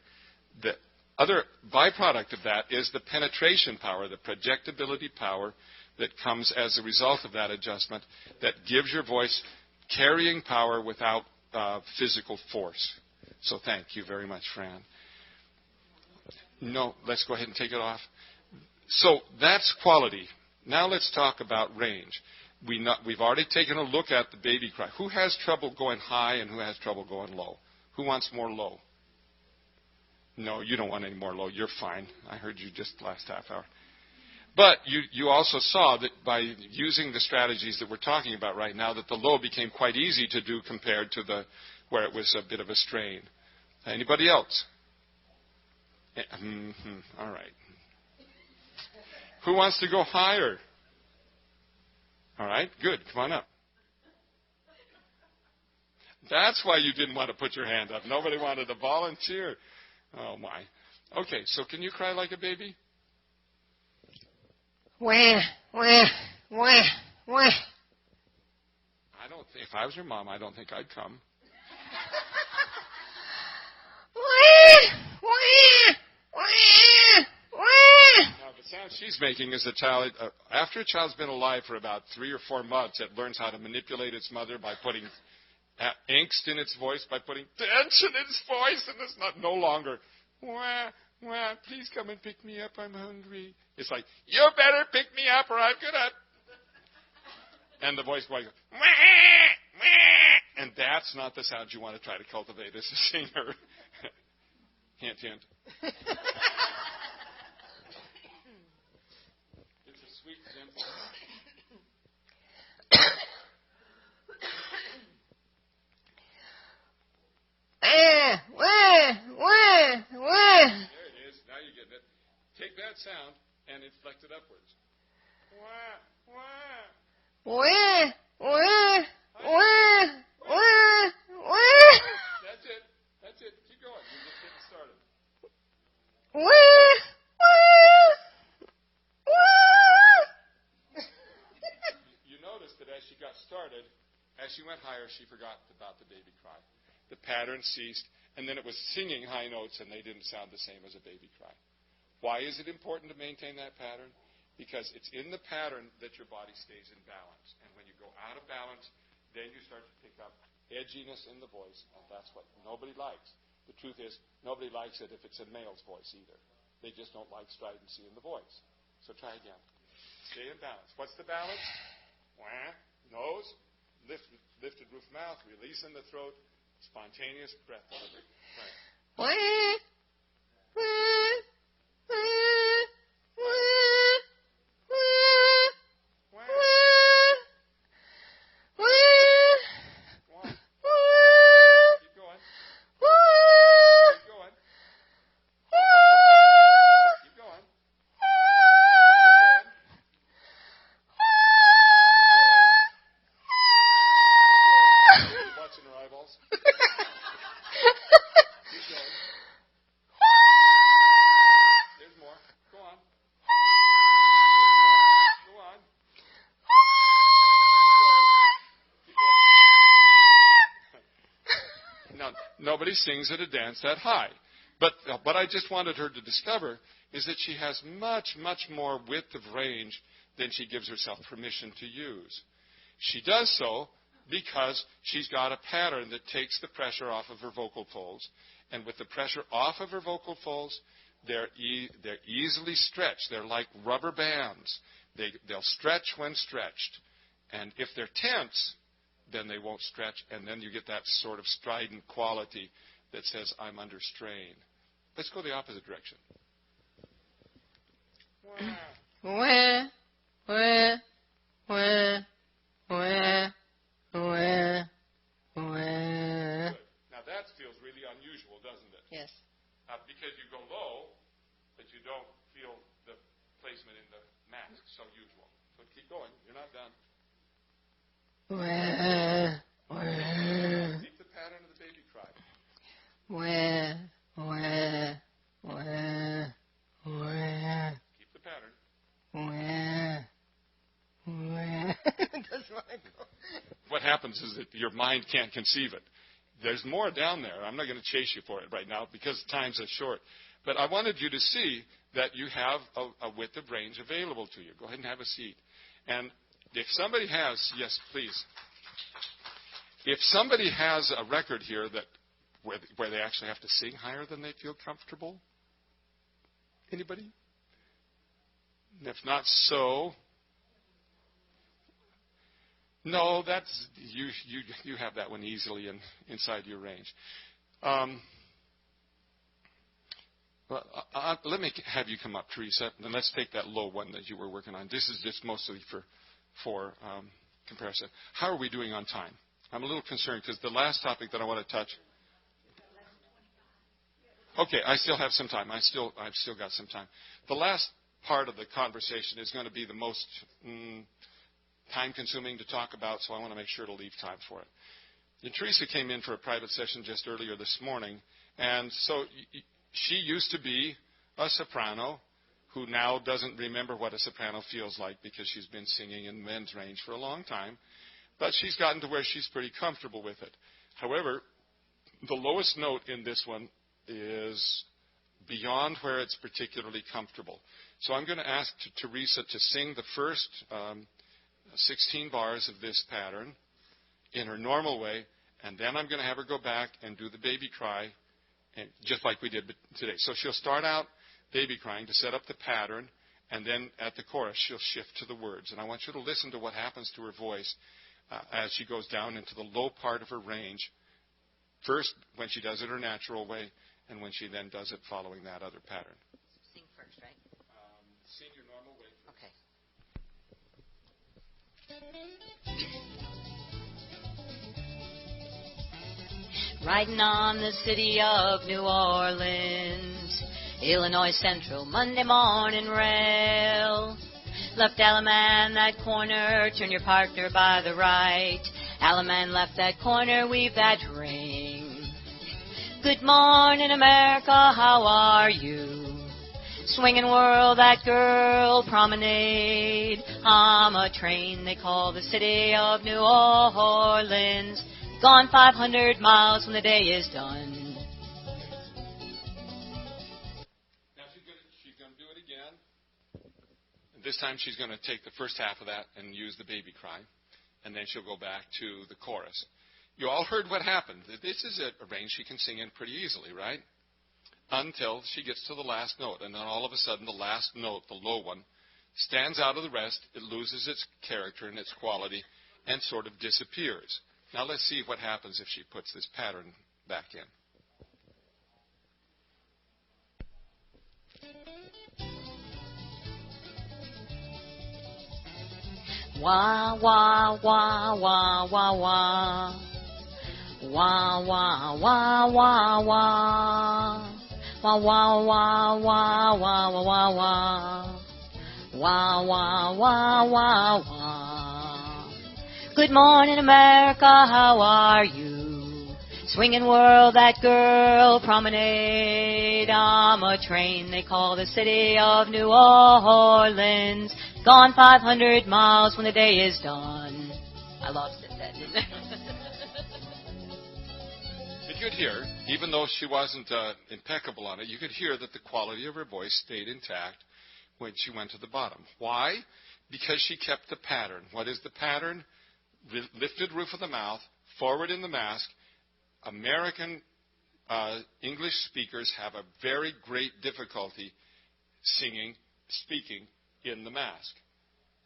The other byproduct of that is the penetration power, the projectability power that comes as a result of that adjustment that gives your voice carrying power without physical force. So thank you very much, Fran. No, let's go ahead and take it off. So that's quality. Now let's talk about range. We've already taken a look at the baby cry. Who has trouble going high and who has trouble going low? Who wants more low? No, you don't want any more low. You're fine. I heard you just last half hour. But you also saw that by using the strategies that we're talking about right now, that the low became quite easy to do compared to the where it was a bit of a strain. Anybody else? All right. Who wants to go higher? All right, good. Come on up. That's why you didn't want to put your hand up. Nobody wanted to volunteer. Oh, my. Okay, so can you cry like a baby? Wah, wah, wah, wah. I don't think, if I was your mom, I don't think I'd come. Wah, wah, wah, wah. Now, the sound she's making is a child, after a child's been alive for about 3 or 4 months, it learns how to manipulate its mother by putting angst in its voice, by putting tension in its voice, and it's not no longer, wah, wah, please come and pick me up, I'm hungry. It's like, you better pick me up or I'm going to. And the voice going, wah, wah. And that's not the sound you want to try to cultivate as a singer. Hint, hint. It's a sweet, simple. There it is. Now you get it. Take that sound and inflect it upwards. Wah, wah. Wah, wah, wah, wah, wah. That's it. That's it. Keep going. You're just getting started. Wah, wah, wah. You noticed that as she got started, as she went higher, she forgot about the baby cry. The pattern ceased, and then it was singing high notes, and they didn't sound the same as a baby cry. Why is it important to maintain that pattern? Because it's in the pattern that your body stays in balance. And when you go out of balance, then you start to pick up edginess in the voice, and that's what nobody likes. The truth is, nobody likes it if it's a male's voice either. They just don't like stridency in the voice. So try again. Stay in balance. What's the balance? Wah, nose, lifted roof mouth, release in the throat, spontaneous breath delivery. Right. Wah, wah, wah, wah, wah, Wah. wah, Go on. wah, Keep going. wah, Keep going. wah. Keep going. Watching her eyeballs. Keep going. There's more. Go on. There's more. Go on. Keep going. Now, nobody sings at a dance that high. But what I just wanted her to discover is that she has much, much more width of range than she gives herself permission to use. She does so because she's got a pattern that takes the pressure off of her vocal folds. And with the pressure off of her vocal folds, they're easily stretched. They're like rubber bands. They'll stretch when stretched. And if they're tense, then they won't stretch. And then you get that sort of strident quality that says, I'm under strain. Let's go the opposite direction. Wah, wah, wah, wah, wah, wah. Good. Now that feels really unusual, doesn't it? Yes. Because you go low, but you don't feel the placement in the mask so usual. So keep going. You're not done. Wah, wah, Keep the pattern of the baby cry. wah, wah, wah, wah, Keep the pattern. wah, wah. That's what I go. What happens is that your mind can't conceive it. There's more down there. I'm not going to chase you for it right now because time's is short. But I wanted you to see that you have a width of range available to you. Go ahead and have a seat. And if somebody has, yes, please. If somebody has a record here that where they actually have to sing higher than they feel comfortable, anybody? And if not so, no, that's you have that one easily inside your range. Well, let me have you come up, Teresa, and let's take that low one that you were working on. This is just mostly for comparison. How are we doing on time? I'm a little concerned because the last topic that I want to touch. Okay, I still have some time. I've still got some time. The last part of the conversation is going to be the most time-consuming to talk about, so I want to make sure to leave time for it. And Teresa came in for a private session just earlier this morning, and so she used to be a soprano who now doesn't remember what a soprano feels like because she's been singing in men's range for a long time, but she's gotten to where she's pretty comfortable with it. However, the lowest note in this one is beyond where it's particularly comfortable. So I'm going to ask Teresa to sing the first 16 bars of this pattern in her normal way, and then I'm going to have her go back and do the baby cry, and just like we did today. So she'll start out baby crying to set up the pattern, and then at the chorus she'll shift to the words. And I want you to listen to what happens to her voice as she goes down into the low part of her range, first when she does it her natural way, and when she then does it following that other pattern. Sing first, right? Sing your normal way first. Okay. Riding on the city of New Orleans, Illinois Central, Monday morning rail. Left Alaman that corner, turn your partner by the right. Alaman left that corner, weave that ring. Good morning, America, how are you? Swinging world, that girl promenade. I'm a train they call the city of New Orleans. Gone 500 miles when the day is done. Now she's going to do it again. This time she's going to take the first half of that and use the baby cry. And then she'll go back to the chorus. You all heard what happened. This is a range she can sing in pretty easily, right? Until she gets to the last note. And then all of a sudden the last note, the low one, stands out of the rest. It loses its character and its quality and sort of disappears. Now let's see what happens if she puts this pattern back in. Wah, wah, wah, wah, wah, wah. Wah, wah, wah, wah, wah. Wah, wah, wah, wah, wah, wah, wah, wah. Wah, wah, wah, wah, wah. Good morning, America, how are you? Swinging world, that girl promenade. I'm a train they call the city of New Orleans. Gone 500 miles when the day is done. I lost it then, didn't I? You could hear, even though she wasn't impeccable on it, you could hear that the quality of her voice stayed intact when she went to the bottom. Why? Because she kept the pattern. What is the pattern? Lifted roof of the mouth, forward in the mask. American English speakers have a very great difficulty speaking in the mask.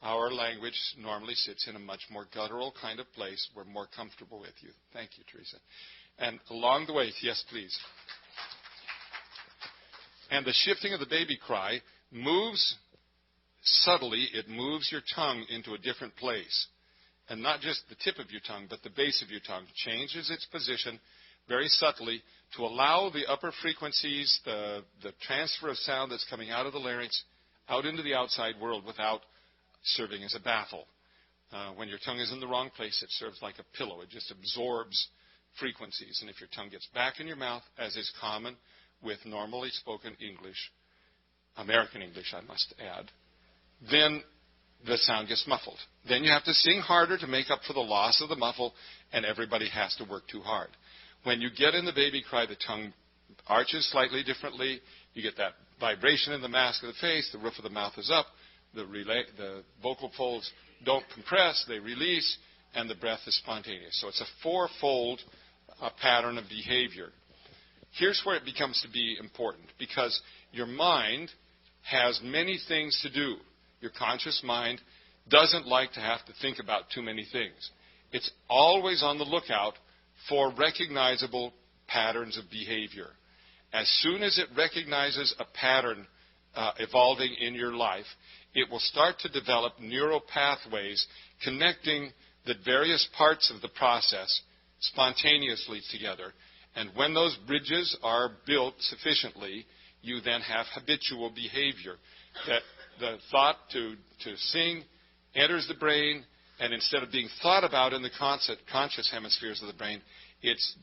Our language normally sits in a much more guttural kind of place. We're more comfortable with you. Thank you, Teresa. And along the way, yes, please. And the shifting of the baby cry moves subtly. It moves your tongue into a different place. And not just the tip of your tongue, but the base of your tongue changes its position very subtly to allow the upper frequencies, the transfer of sound that's coming out of the larynx out into the outside world without serving as a baffle. When your tongue is in the wrong place, it serves like a pillow. It just absorbs frequencies. And if your tongue gets back in your mouth, as is common with normally spoken English, American English, I must add, then the sound gets muffled. Then you have to sing harder to make up for the loss of the muffle, and everybody has to work too hard. When you get in the baby cry, the tongue arches slightly differently. You get that vibration in the mask of the face. The roof of the mouth is up. The vocal folds don't compress. They release, and the breath is spontaneous. So it's a fourfold pattern of behavior. Here's where it becomes to be important, because your mind has many things to do. Your conscious mind doesn't like to have to think about too many things. It's always on the lookout for recognizable patterns of behavior. As soon as it recognizes a pattern evolving in your life, it will start to develop neural pathways connecting the various parts of the process spontaneously together. And when those bridges are built sufficiently, you then have habitual behavior. That the thought to sing enters the brain, and instead of being thought about in the conscious hemispheres of the brain, it's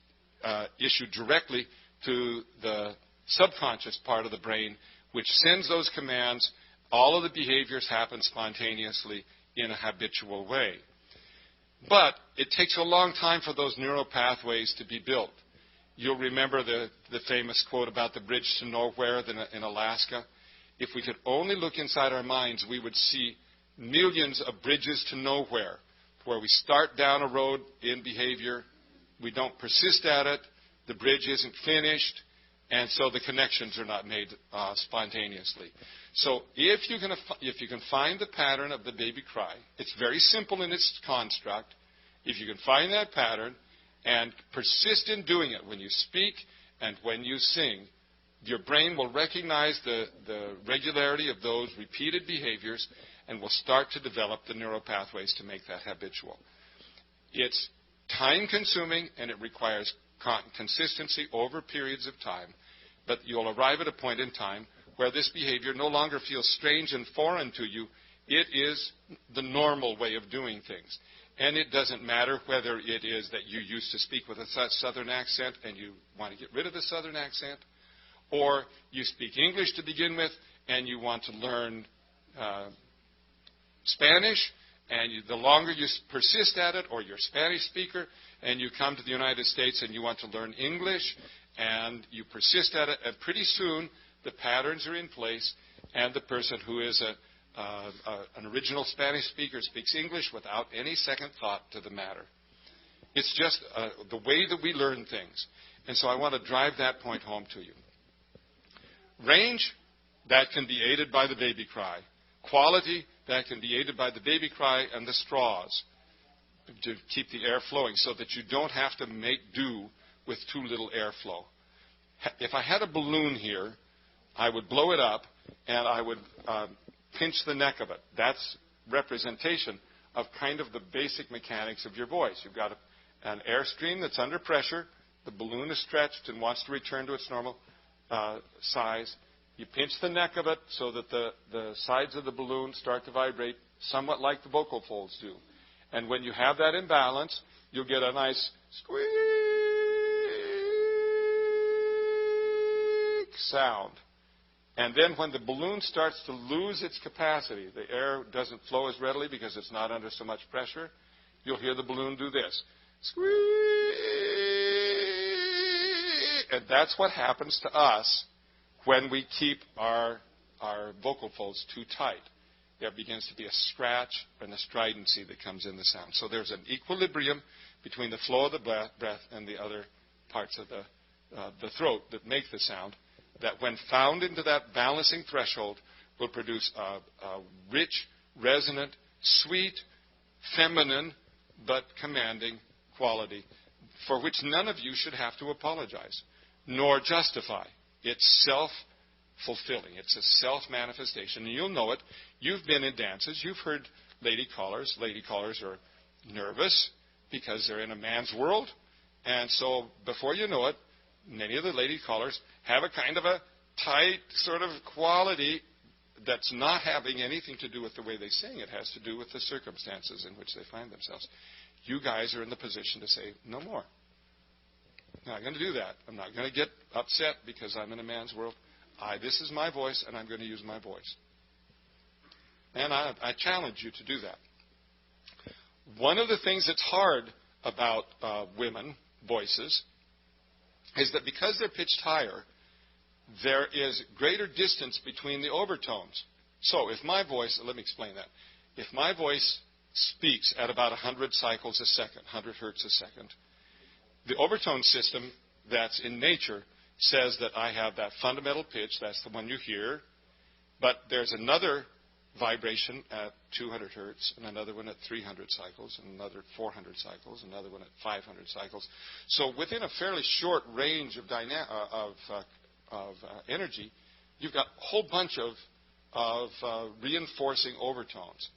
issued directly to the subconscious part of the brain, which sends those commands. All of the behaviors happen spontaneously in a habitual way. But it takes a long time for those neural pathways to be built. You'll remember the famous quote about the bridge to nowhere in Alaska. If we could only look inside our minds, we would see millions of bridges to nowhere, where we start down a road in behavior, we don't persist at it, the bridge isn't finished, and so the connections are not made spontaneously. So if you can find the pattern of the baby cry, it's very simple in its construct. If you can find that pattern and persist in doing it when you speak and when you sing, your brain will recognize the regularity of those repeated behaviors and will start to develop the neural pathways to make that habitual. It's time-consuming, and it requires consistency over periods of time, but you'll arrive at a point in time where this behavior no longer feels strange and foreign to you. It is the normal way of doing things. And it doesn't matter whether it is that you used to speak with a southern accent and you want to get rid of the southern accent, or you speak English to begin with and you want to learn Spanish, and the longer you persist at it, or you're a Spanish speaker and you come to the United States and you want to learn English and you persist at it, and pretty soon the patterns are in place, and the person who is an original Spanish speaker speaks English without any second thought to the matter. It's just the way that we learn things. And so I want to drive that point home to you. Range, that can be aided by the baby cry. Quality, that can be aided by the baby cry and the straws to keep the air flowing so that you don't have to make do with too little airflow. If I had a balloon here, I would blow it up and I would pinch the neck of it. That's representation of kind of the basic mechanics of your voice. You've got an airstream that's under pressure. The balloon is stretched and wants to return to its normal size. You pinch the neck of it so that the sides of the balloon start to vibrate somewhat like the vocal folds do. And when you have that imbalance, you'll get a nice squeak sound. And then when the balloon starts to lose its capacity, the air doesn't flow as readily because it's not under so much pressure, you'll hear the balloon do this. Squeak! And that's what happens to us when we keep our vocal folds too tight. There begins to be a scratch and a stridency that comes in the sound. So there's an equilibrium between the flow of the breath and the other parts of the throat that make the sound, that when found into that balancing threshold will produce a rich, resonant, sweet, feminine, but commanding quality for which none of you should have to apologize nor justify. It's self-fulfilling. It's a self-manifestation. And you'll know it. You've been in dances. You've heard lady callers. Lady callers are nervous because they're in a man's world. And so before you know it, many of the lady callers have a kind of a tight sort of quality that's not having anything to do with the way they sing. It has to do with the circumstances in which they find themselves. You guys are in the position to say, no more. I'm not going to do that. I'm not going to get upset because I'm in a man's world. This is my voice, and I'm going to use my voice. And I challenge you to do that. One of the things that's hard about women voices is that because they're pitched higher, there is greater distance between the overtones. So if my voice, let me explain that. If my voice speaks at about 100 cycles a second, 100 hertz a second, the overtone system that's in nature says that I have that fundamental pitch, that's the one you hear, but there's another vibration at 200 hertz, and another one at 300 cycles, and another at 400 cycles, another one at 500 cycles. So within a fairly short range of energy, you've got a whole bunch of reinforcing overtones.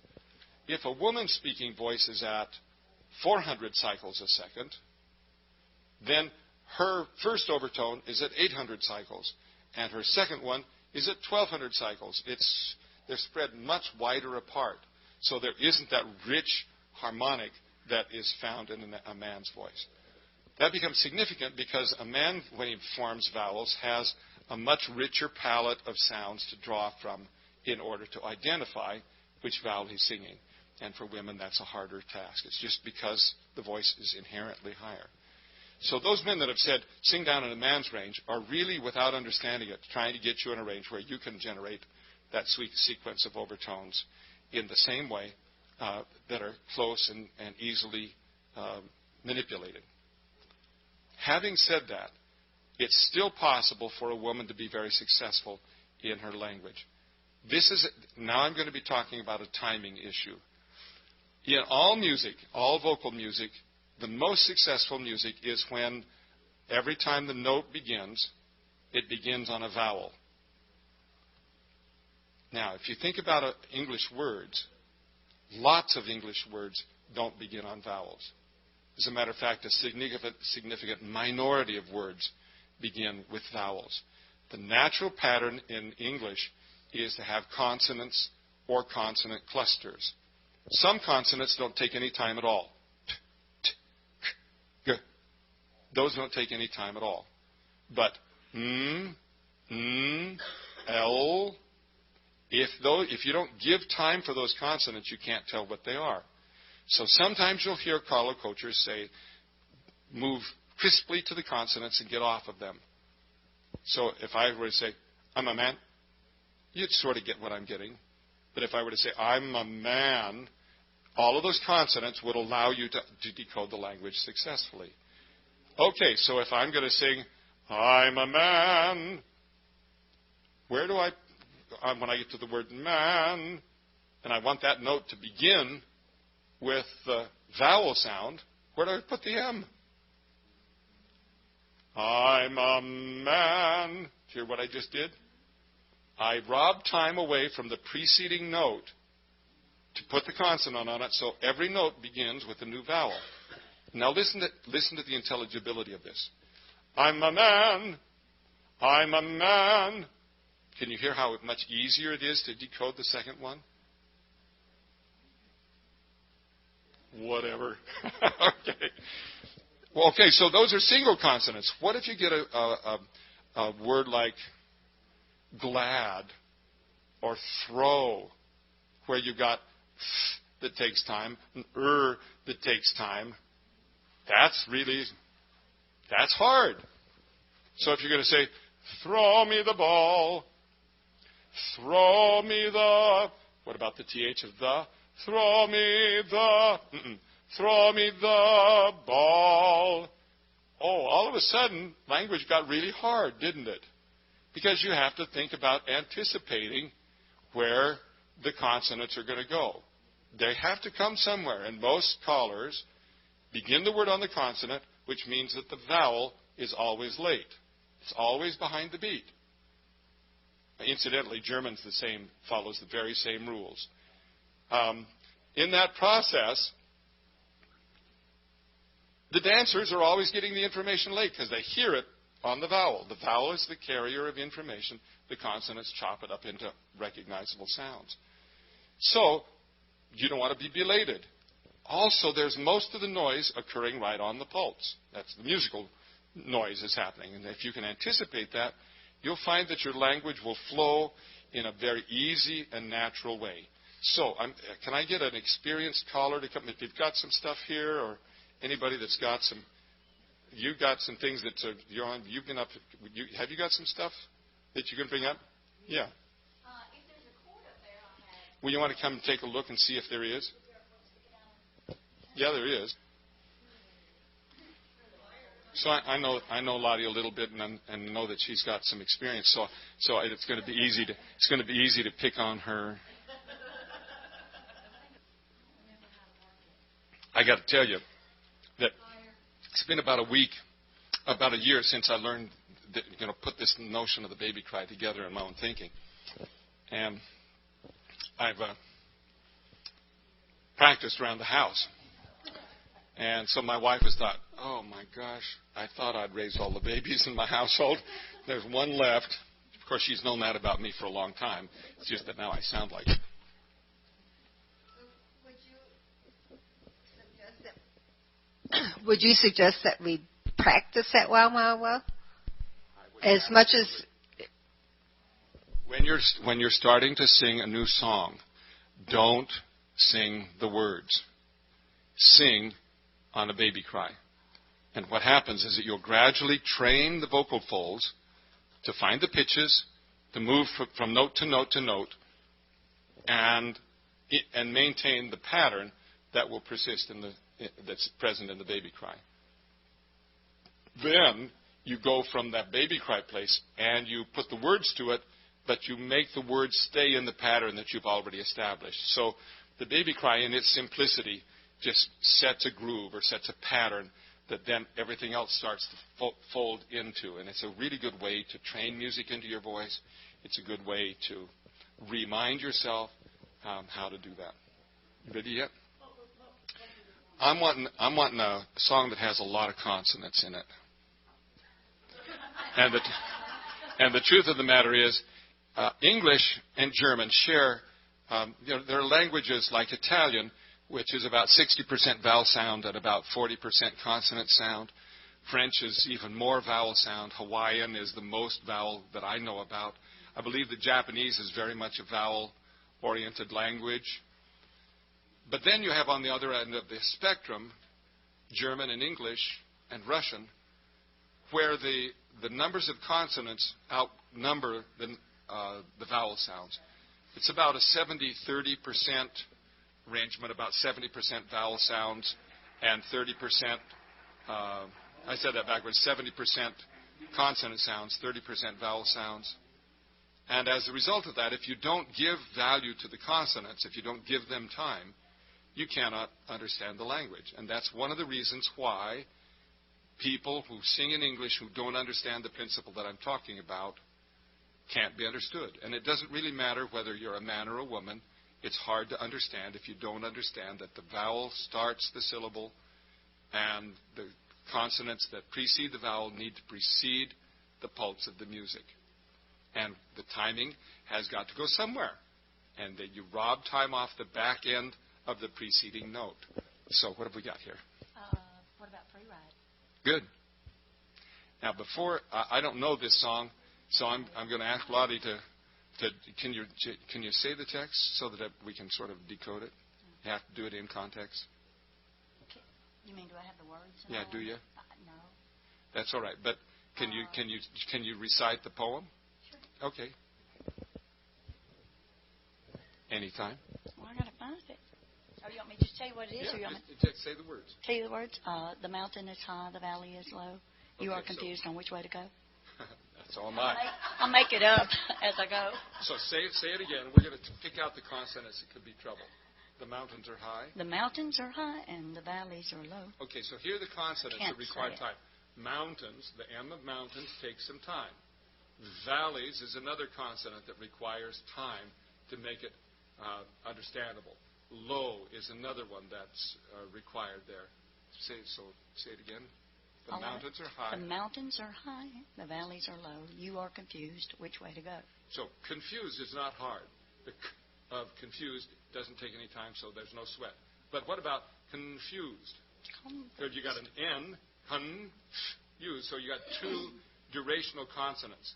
If a woman's speaking voice is at 400 cycles a second, then her first overtone is at 800 cycles, and her second one is at 1200 cycles. They're spread much wider apart, so there isn't that rich harmonic that is found in a man's voice. That becomes significant because a man, when he forms vowels, has a much richer palette of sounds to draw from in order to identify which vowel he's singing. And for women, that's a harder task. It's just because the voice is inherently higher. So those men that have said, sing down in a man's range, are really, without understanding it, trying to get you in a range where you can generate that sweet sequence of overtones in the same way that are close and easily manipulated. Having said that, it's still possible for a woman to be very successful in her language. Now I'm going to be talking about a timing issue. In all music, all vocal music, the most successful music is when every time the note begins, it begins on a vowel. Now, if you think about English words, lots of English words don't begin on vowels. As a matter of fact, a significant minority of words begin with vowels. The natural pattern in English is to have consonants or consonant clusters. Some consonants don't take any time at all. T, t, k, g. Those don't take any time at all. But L, if you don't give time for those consonants, you can't tell what they are. So sometimes you'll hear collar coachers say, move crisply to the consonants and get off of them. So if I were to say, I'm a man, you'd sort of get what I'm getting. But if I were to say, I'm a man, all of those consonants would allow you to decode the language successfully. Okay, so if I'm going to sing, I'm a man, where do when I get to the word man, and I want that note to begin with the vowel sound, where do I put the M? I'm a man. Hear what I just did? I robbed time away from the preceding note to put the consonant on it, so every note begins with a new vowel. Now listen to the intelligibility of this. I'm a man. I'm a man. Can you hear how much easier it is to decode the second one? Whatever. Okay. Well, okay, so those are single consonants. What if you get a word like glad or throw, where you've got that takes time, and that takes time? That's hard. So if you're going to say, throw me the ball, throw me the, what about the TH of the? Throw me the ball. Oh, all of a sudden, language got really hard, didn't it? Because you have to think about anticipating where the consonants are going to go. They have to come somewhere, and most callers begin the word on the consonant, which means that the vowel is always late. It's always behind the beat. Incidentally, German's the same, follows the very same rules. In that process, the dancers are always getting the information late because they hear it on the vowel. The vowel is the carrier of information. The consonants chop it up into recognizable sounds. So you don't want to be belated. Also, there's most of the noise occurring right on the pulse. That's the musical noise is happening. And if you can anticipate that, you'll find that your language will flow in a very easy and natural way. So can I get an experienced caller to come? If you've got some stuff here, or anybody that's got some, you've got some things that you're on. You've been up. Have you got some stuff that you can bring up? Yeah. If there's a chord up there, I'll have. Well, you want to come and take a look and see if there is? Yeah, there is. So I know Lottie a little bit, and know that she's got some experience. So it's going to be easy to pick on her. I got to tell you that it's been about a year since I learned put this notion of the baby cry together in my own thinking. And I've practiced around the house. And so my wife has thought, oh, my gosh, I thought I'd raised all the babies in my household. There's one left. Of course, she's known that about me for a long time. It's just that now I sound like it. Would you suggest that we practice that wow, wow, wow? As much as... When you're starting to sing a new song, don't sing the words. Sing on a baby cry. And what happens is that you'll gradually train the vocal folds to find the pitches, to move from note to note to note, and maintain the pattern that will persist that's present in the baby cry. Then you go from that baby cry place and you put the words to it, but you make the words stay in the pattern that you've already established. So the baby cry in its simplicity just sets a groove or sets a pattern that then everything else starts to fold into. And it's a really good way to train music into your voice. It's a good way to remind yourself how to do that. You ready yet? I'm wanting a song that has a lot of consonants in it. And the truth of the matter is, English and German share, there are languages like Italian, which is about 60% vowel sound and about 40% consonant sound. French is even more vowel sound. Hawaiian is the most vowel that I know about. I believe that Japanese is very much a vowel-oriented language. But then you have on the other end of the spectrum, German and English and Russian, where the numbers of consonants outnumber the vowel sounds. It's about a 70-30% arrangement, about 70% vowel sounds and 30%, I said that backwards, 70% consonant sounds, 30% vowel sounds. And as a result of that, if you don't give value to the consonants, if you don't give them time, you cannot understand the language. And that's one of the reasons why people who sing in English who don't understand the principle that I'm talking about can't be understood. And it doesn't really matter whether you're a man or a woman. It's hard to understand if you don't understand that the vowel starts the syllable and the consonants that precede the vowel need to precede the pulse of the music. And the timing has got to go somewhere. And that you rob time off the back end of the preceding note. So what have we got here? What about Free Ride? Good. Now, I don't know this song, so I'm going to ask Lottie to can you say the text so that we can sort of decode it? You have to do it in context. Okay. You mean, do I have the words? Yeah, do you? No. That's all right. But can you recite the poem? Sure. Okay. Anytime. Well, I got to find it. Oh, you want me to just tell you what it is? Yeah, or you want just say the words. Tell you the words? The mountain is high, the valley is low. You are confused on which way to go. That's all mine. I'll make it up as I go. So say it again. We're going to pick out the consonants. It could be trouble. The mountains are high. The mountains are high and the valleys are low. Okay, so here are the consonants that require time. Mountains, the M of mountains takes some time. Valleys is another consonant that requires time to make it understandable. Low is another one that's required there. Say it again. The mountains are high. The mountains are high. The valleys are low. You are confused. Which way to go? So confused is not hard. The of confused doesn't take any time, so there's no sweat. But what about confused? Because you got an N, confused, so you got two durational consonants.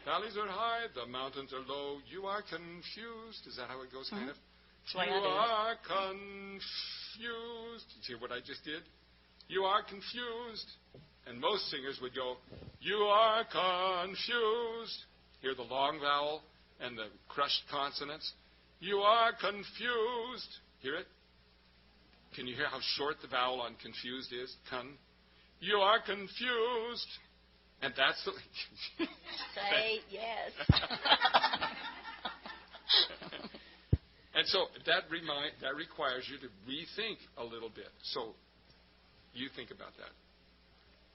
Valleys are high. The mountains are low. You are confused. Is that how it goes, kind of? That's the way You I do are confused. You see what I just did? You are confused. And most singers would go, you are confused. Hear the long vowel and the crushed consonants. You are confused. Hear it? Can you hear how short the vowel on confused is? You are confused. And that's the... Say yes. And so that requires you to rethink a little bit. So you think about that.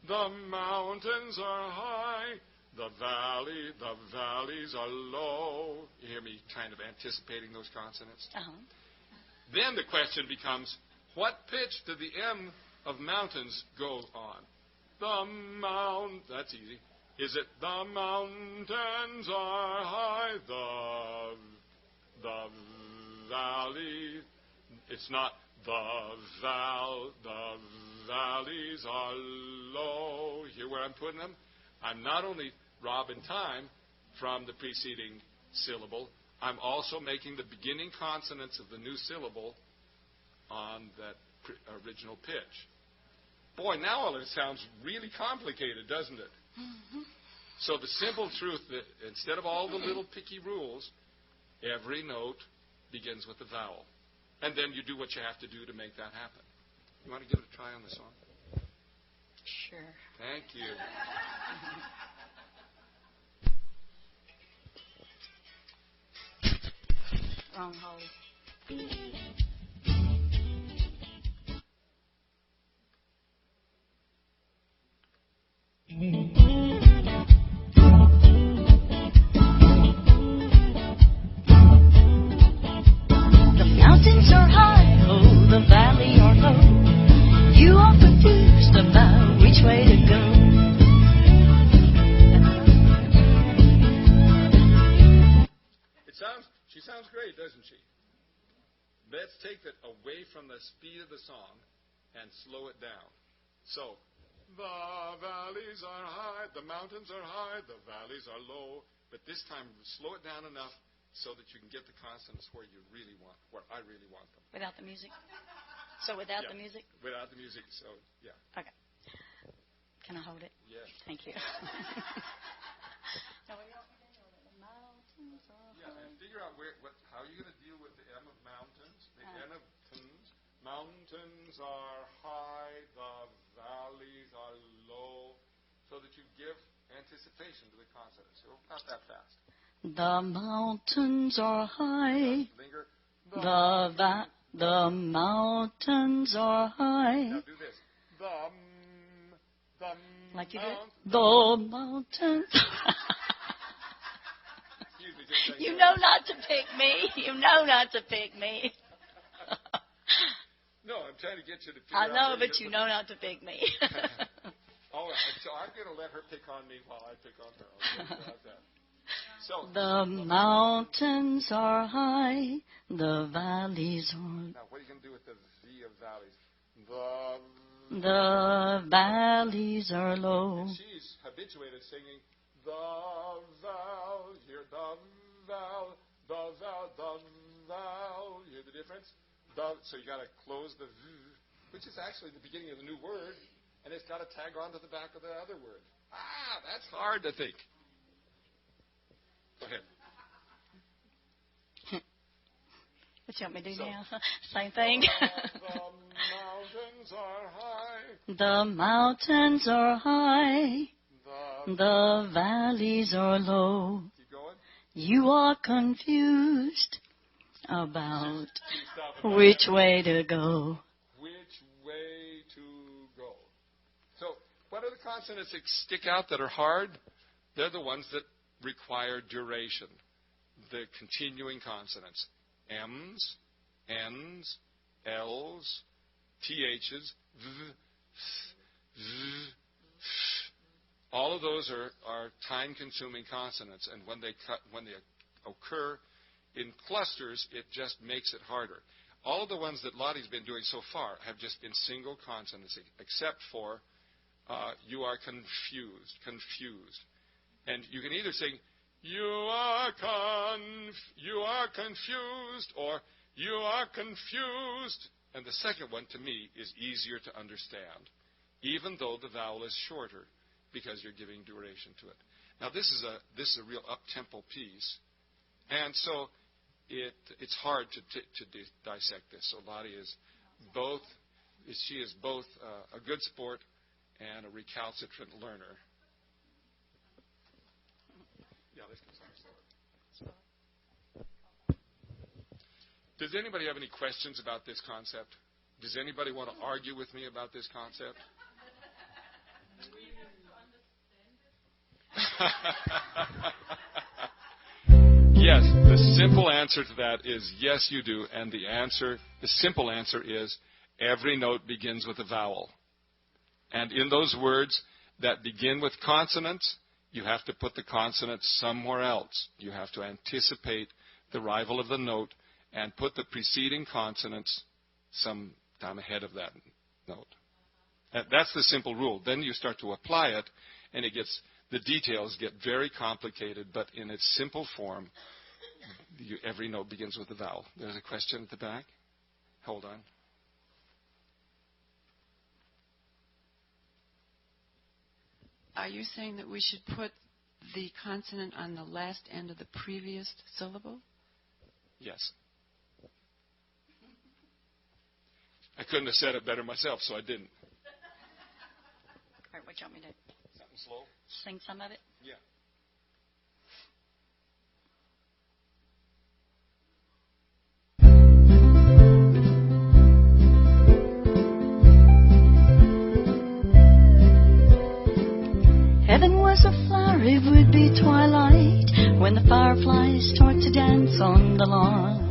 The mountains are high, the valleys are low. You hear me kind of anticipating those consonants? Uh-huh. Then the question becomes, what pitch do the M of mountains go on? That's easy. Is it the mountains are high, the valley? It's not the valleys are low. Hear where I'm putting them? I'm not only robbing time from the preceding syllable, I'm also making the beginning consonants of the new syllable on that original pitch. Boy, now all of it sounds really complicated, doesn't it? Mm-hmm. So the simple truth that instead of all the little picky rules, every note begins with a vowel. And then you do what you have to do to make that happen. You want to give it a try on the song? Sure. Thank you. Wrong hole. The mountains are high, oh, the valley are low. You are confused about which way to go. She sounds great, doesn't she? Let's take that away from the speed of the song and slow it down. So, the valleys are high, the mountains are high, the valleys are low. But this time, slow it down enough so that you can get the consonants where you really want, where I really want them. Without the music? So without the music? Without the music, so, yeah. Okay. Can I hold it? Yes. Thank you. Yeah, and figure out how you're going to deal with the M of mountains, the N of tons. Mountains are high, the valleys are low, so that you give anticipation to the consonants. So not that fast. The mountains are high. Linger. The mountains are high. Now do this. Like you did? The mountains. Excuse me, just You know not to pick me. You know not to pick me. No, I'm trying to get you to figure I know, out but you know not to pick me. All right, so I'm going to let her pick on me while I pick on her. Okay, how's that? So, The mountains are high, the valleys are... Now, what are you going to do with the V of valleys? The valleys are low. And she's habituated singing the val. Hear the val, the val, the val. You hear the difference? So you got to close the V, which is actually the beginning of the new word, and it's got to tag on to the back of the other word. That's hard to think. Go ahead. What you want me to do now? Same thing. The mountains are high. The mountains are high. The valleys are low. Keep going. You are confused about which way to go. Which way to go. So, what are the consonants that stick out that are hard? They're the ones that require duration. The continuing consonants. M's, N's, L's, TH's, V, Z, all of those are time-consuming consonants, and when they occur in clusters, it just makes it harder. All of the ones that Lottie's been doing so far have just been single consonants, except for you are confused. And you can either sing, you are confused, or you are confused. And the second one, to me, is easier to understand, even though the vowel is shorter, because you're giving duration to it. Now, this is a real up-tempo piece, and so it's hard to dissect this. So Lottie is both a good sport and a recalcitrant learner. Yeah, this comes out slower. Does anybody have any questions about this concept? Does anybody want to argue with me about this concept? Yes, the simple answer to that is yes, you do. And the simple answer is every note begins with a vowel. And in those words that begin with consonants, you have to put the consonant somewhere else. You have to anticipate the arrival of the note and put the preceding consonants some time ahead of that note. That's the simple rule. Then you start to apply it, and the details get very complicated, but in its simple form, every note begins with a vowel. There's a question at the back. Hold on. Are you saying that we should put the consonant on the last end of the previous syllable? Yes. I couldn't have said it better myself, so I didn't. All right, what do you want me to do? Something slow? Sing some of it? Yeah. Heaven was a flower, it would be twilight when the fireflies start to dance on the lawn.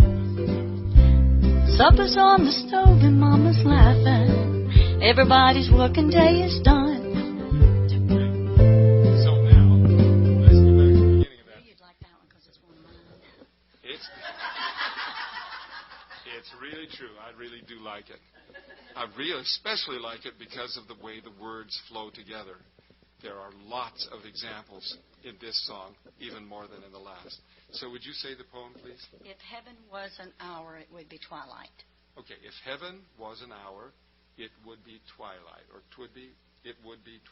Supper's on the stove and Mama's laughing. Everybody's working day is done. So now, let's go back to the beginning of that. You'd like that one because it's one of mine. It's really true. I really do like it. I really especially like it because of the way the words flow together. There are lots of examples in this song, even more than in the last. So would you say the poem, please? If heaven was an hour, it would be twilight. Okay, if heaven was an hour, it would be twilight. Or it would be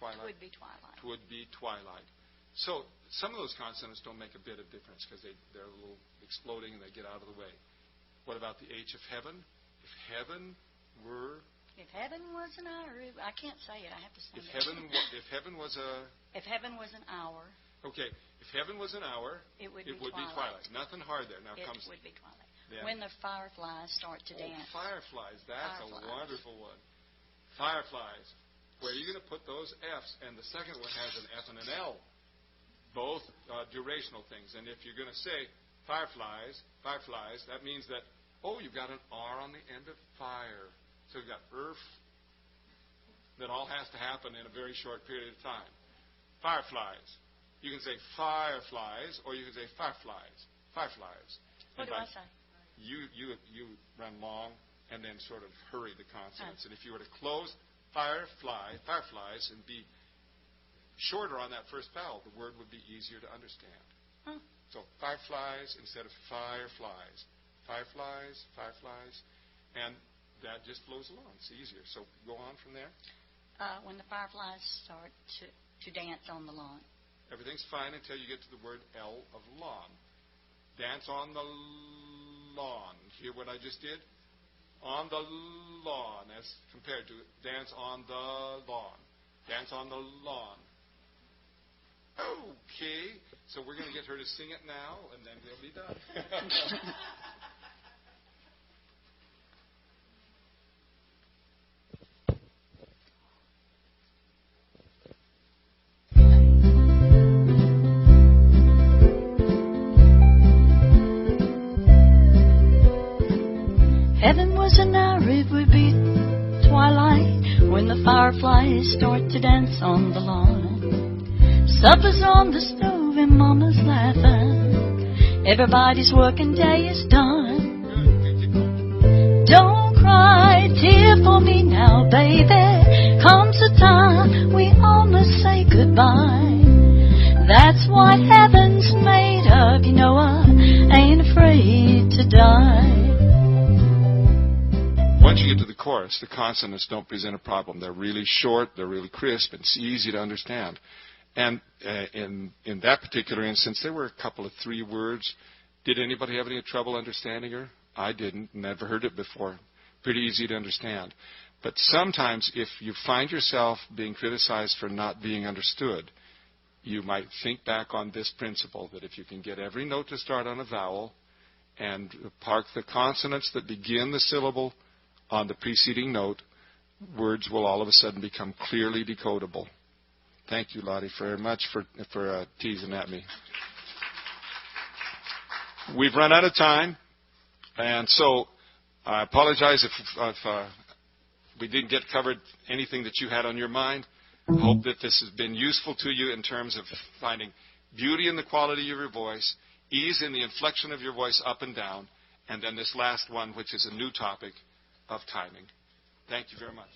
twilight. It would be twilight. It would be twilight. So some of those consonants don't make a bit of difference because they're a little exploding and they get out of the way. What about the H of heaven? If heaven were... If heaven was an hour, I can't say it. I have to say it. If heaven was a... If heaven was an hour... Okay, if heaven was an hour, it would be twilight. Nothing hard there. Now it comes... would be twilight. Then, when the fireflies start to dance. Fireflies. That's fireflies. A wonderful one. Fireflies. Where are you going to put those F's? And the second one has an F and an L. Both durational things. And if you're going to say fireflies, that means that, you've got an R on the end of fire. So you've got earth. That all has to happen in a very short period of time. Fireflies. You can say fireflies, or you can say fireflies. Fireflies. What do I say? You run long and then sort of hurry the consonants. And if you were to close fireflies, and be shorter on that first vowel, the word would be easier to understand. Huh. So fireflies instead of fireflies. Fireflies. And that just flows along. It's easier. So go on from there. When the fireflies start to dance on the lawn. Everything's fine until you get to the word L of lawn. Dance on the lawn. Hear what I just did? On the lawn as compared to dance on the lawn. Dance on the lawn. Okay. So we're going to get her to sing it now, and then we'll be done. Heaven was an hour, it would be twilight when the fireflies start to dance on the lawn. Supper's on the stove and Mama's laughing. Everybody's working day is done. Don't cry, tear for me now, baby. Comes a time we all must say goodbye. That's what heaven's made of, you know I ain't afraid to die. Once you get to the chorus, the consonants don't present a problem. They're really short, they're really crisp, and it's easy to understand. And in that particular instance, there were a couple of 3 words. Did anybody have any trouble understanding her? I didn't. Never heard it before. Pretty easy to understand. But sometimes if you find yourself being criticized for not being understood, you might think back on this principle, that if you can get every note to start on a vowel and park the consonants that begin the syllable on the preceding note, words will all of a sudden become clearly decodable. Thank you, Lottie, very much for teasing at me. We've run out of time, and so I apologize if we didn't get covered anything that you had on your mind. I hope that this has been useful to you in terms of finding beauty in the quality of your voice, ease in the inflection of your voice up and down, and then this last one, which is a new topic of timing. Thank you very much.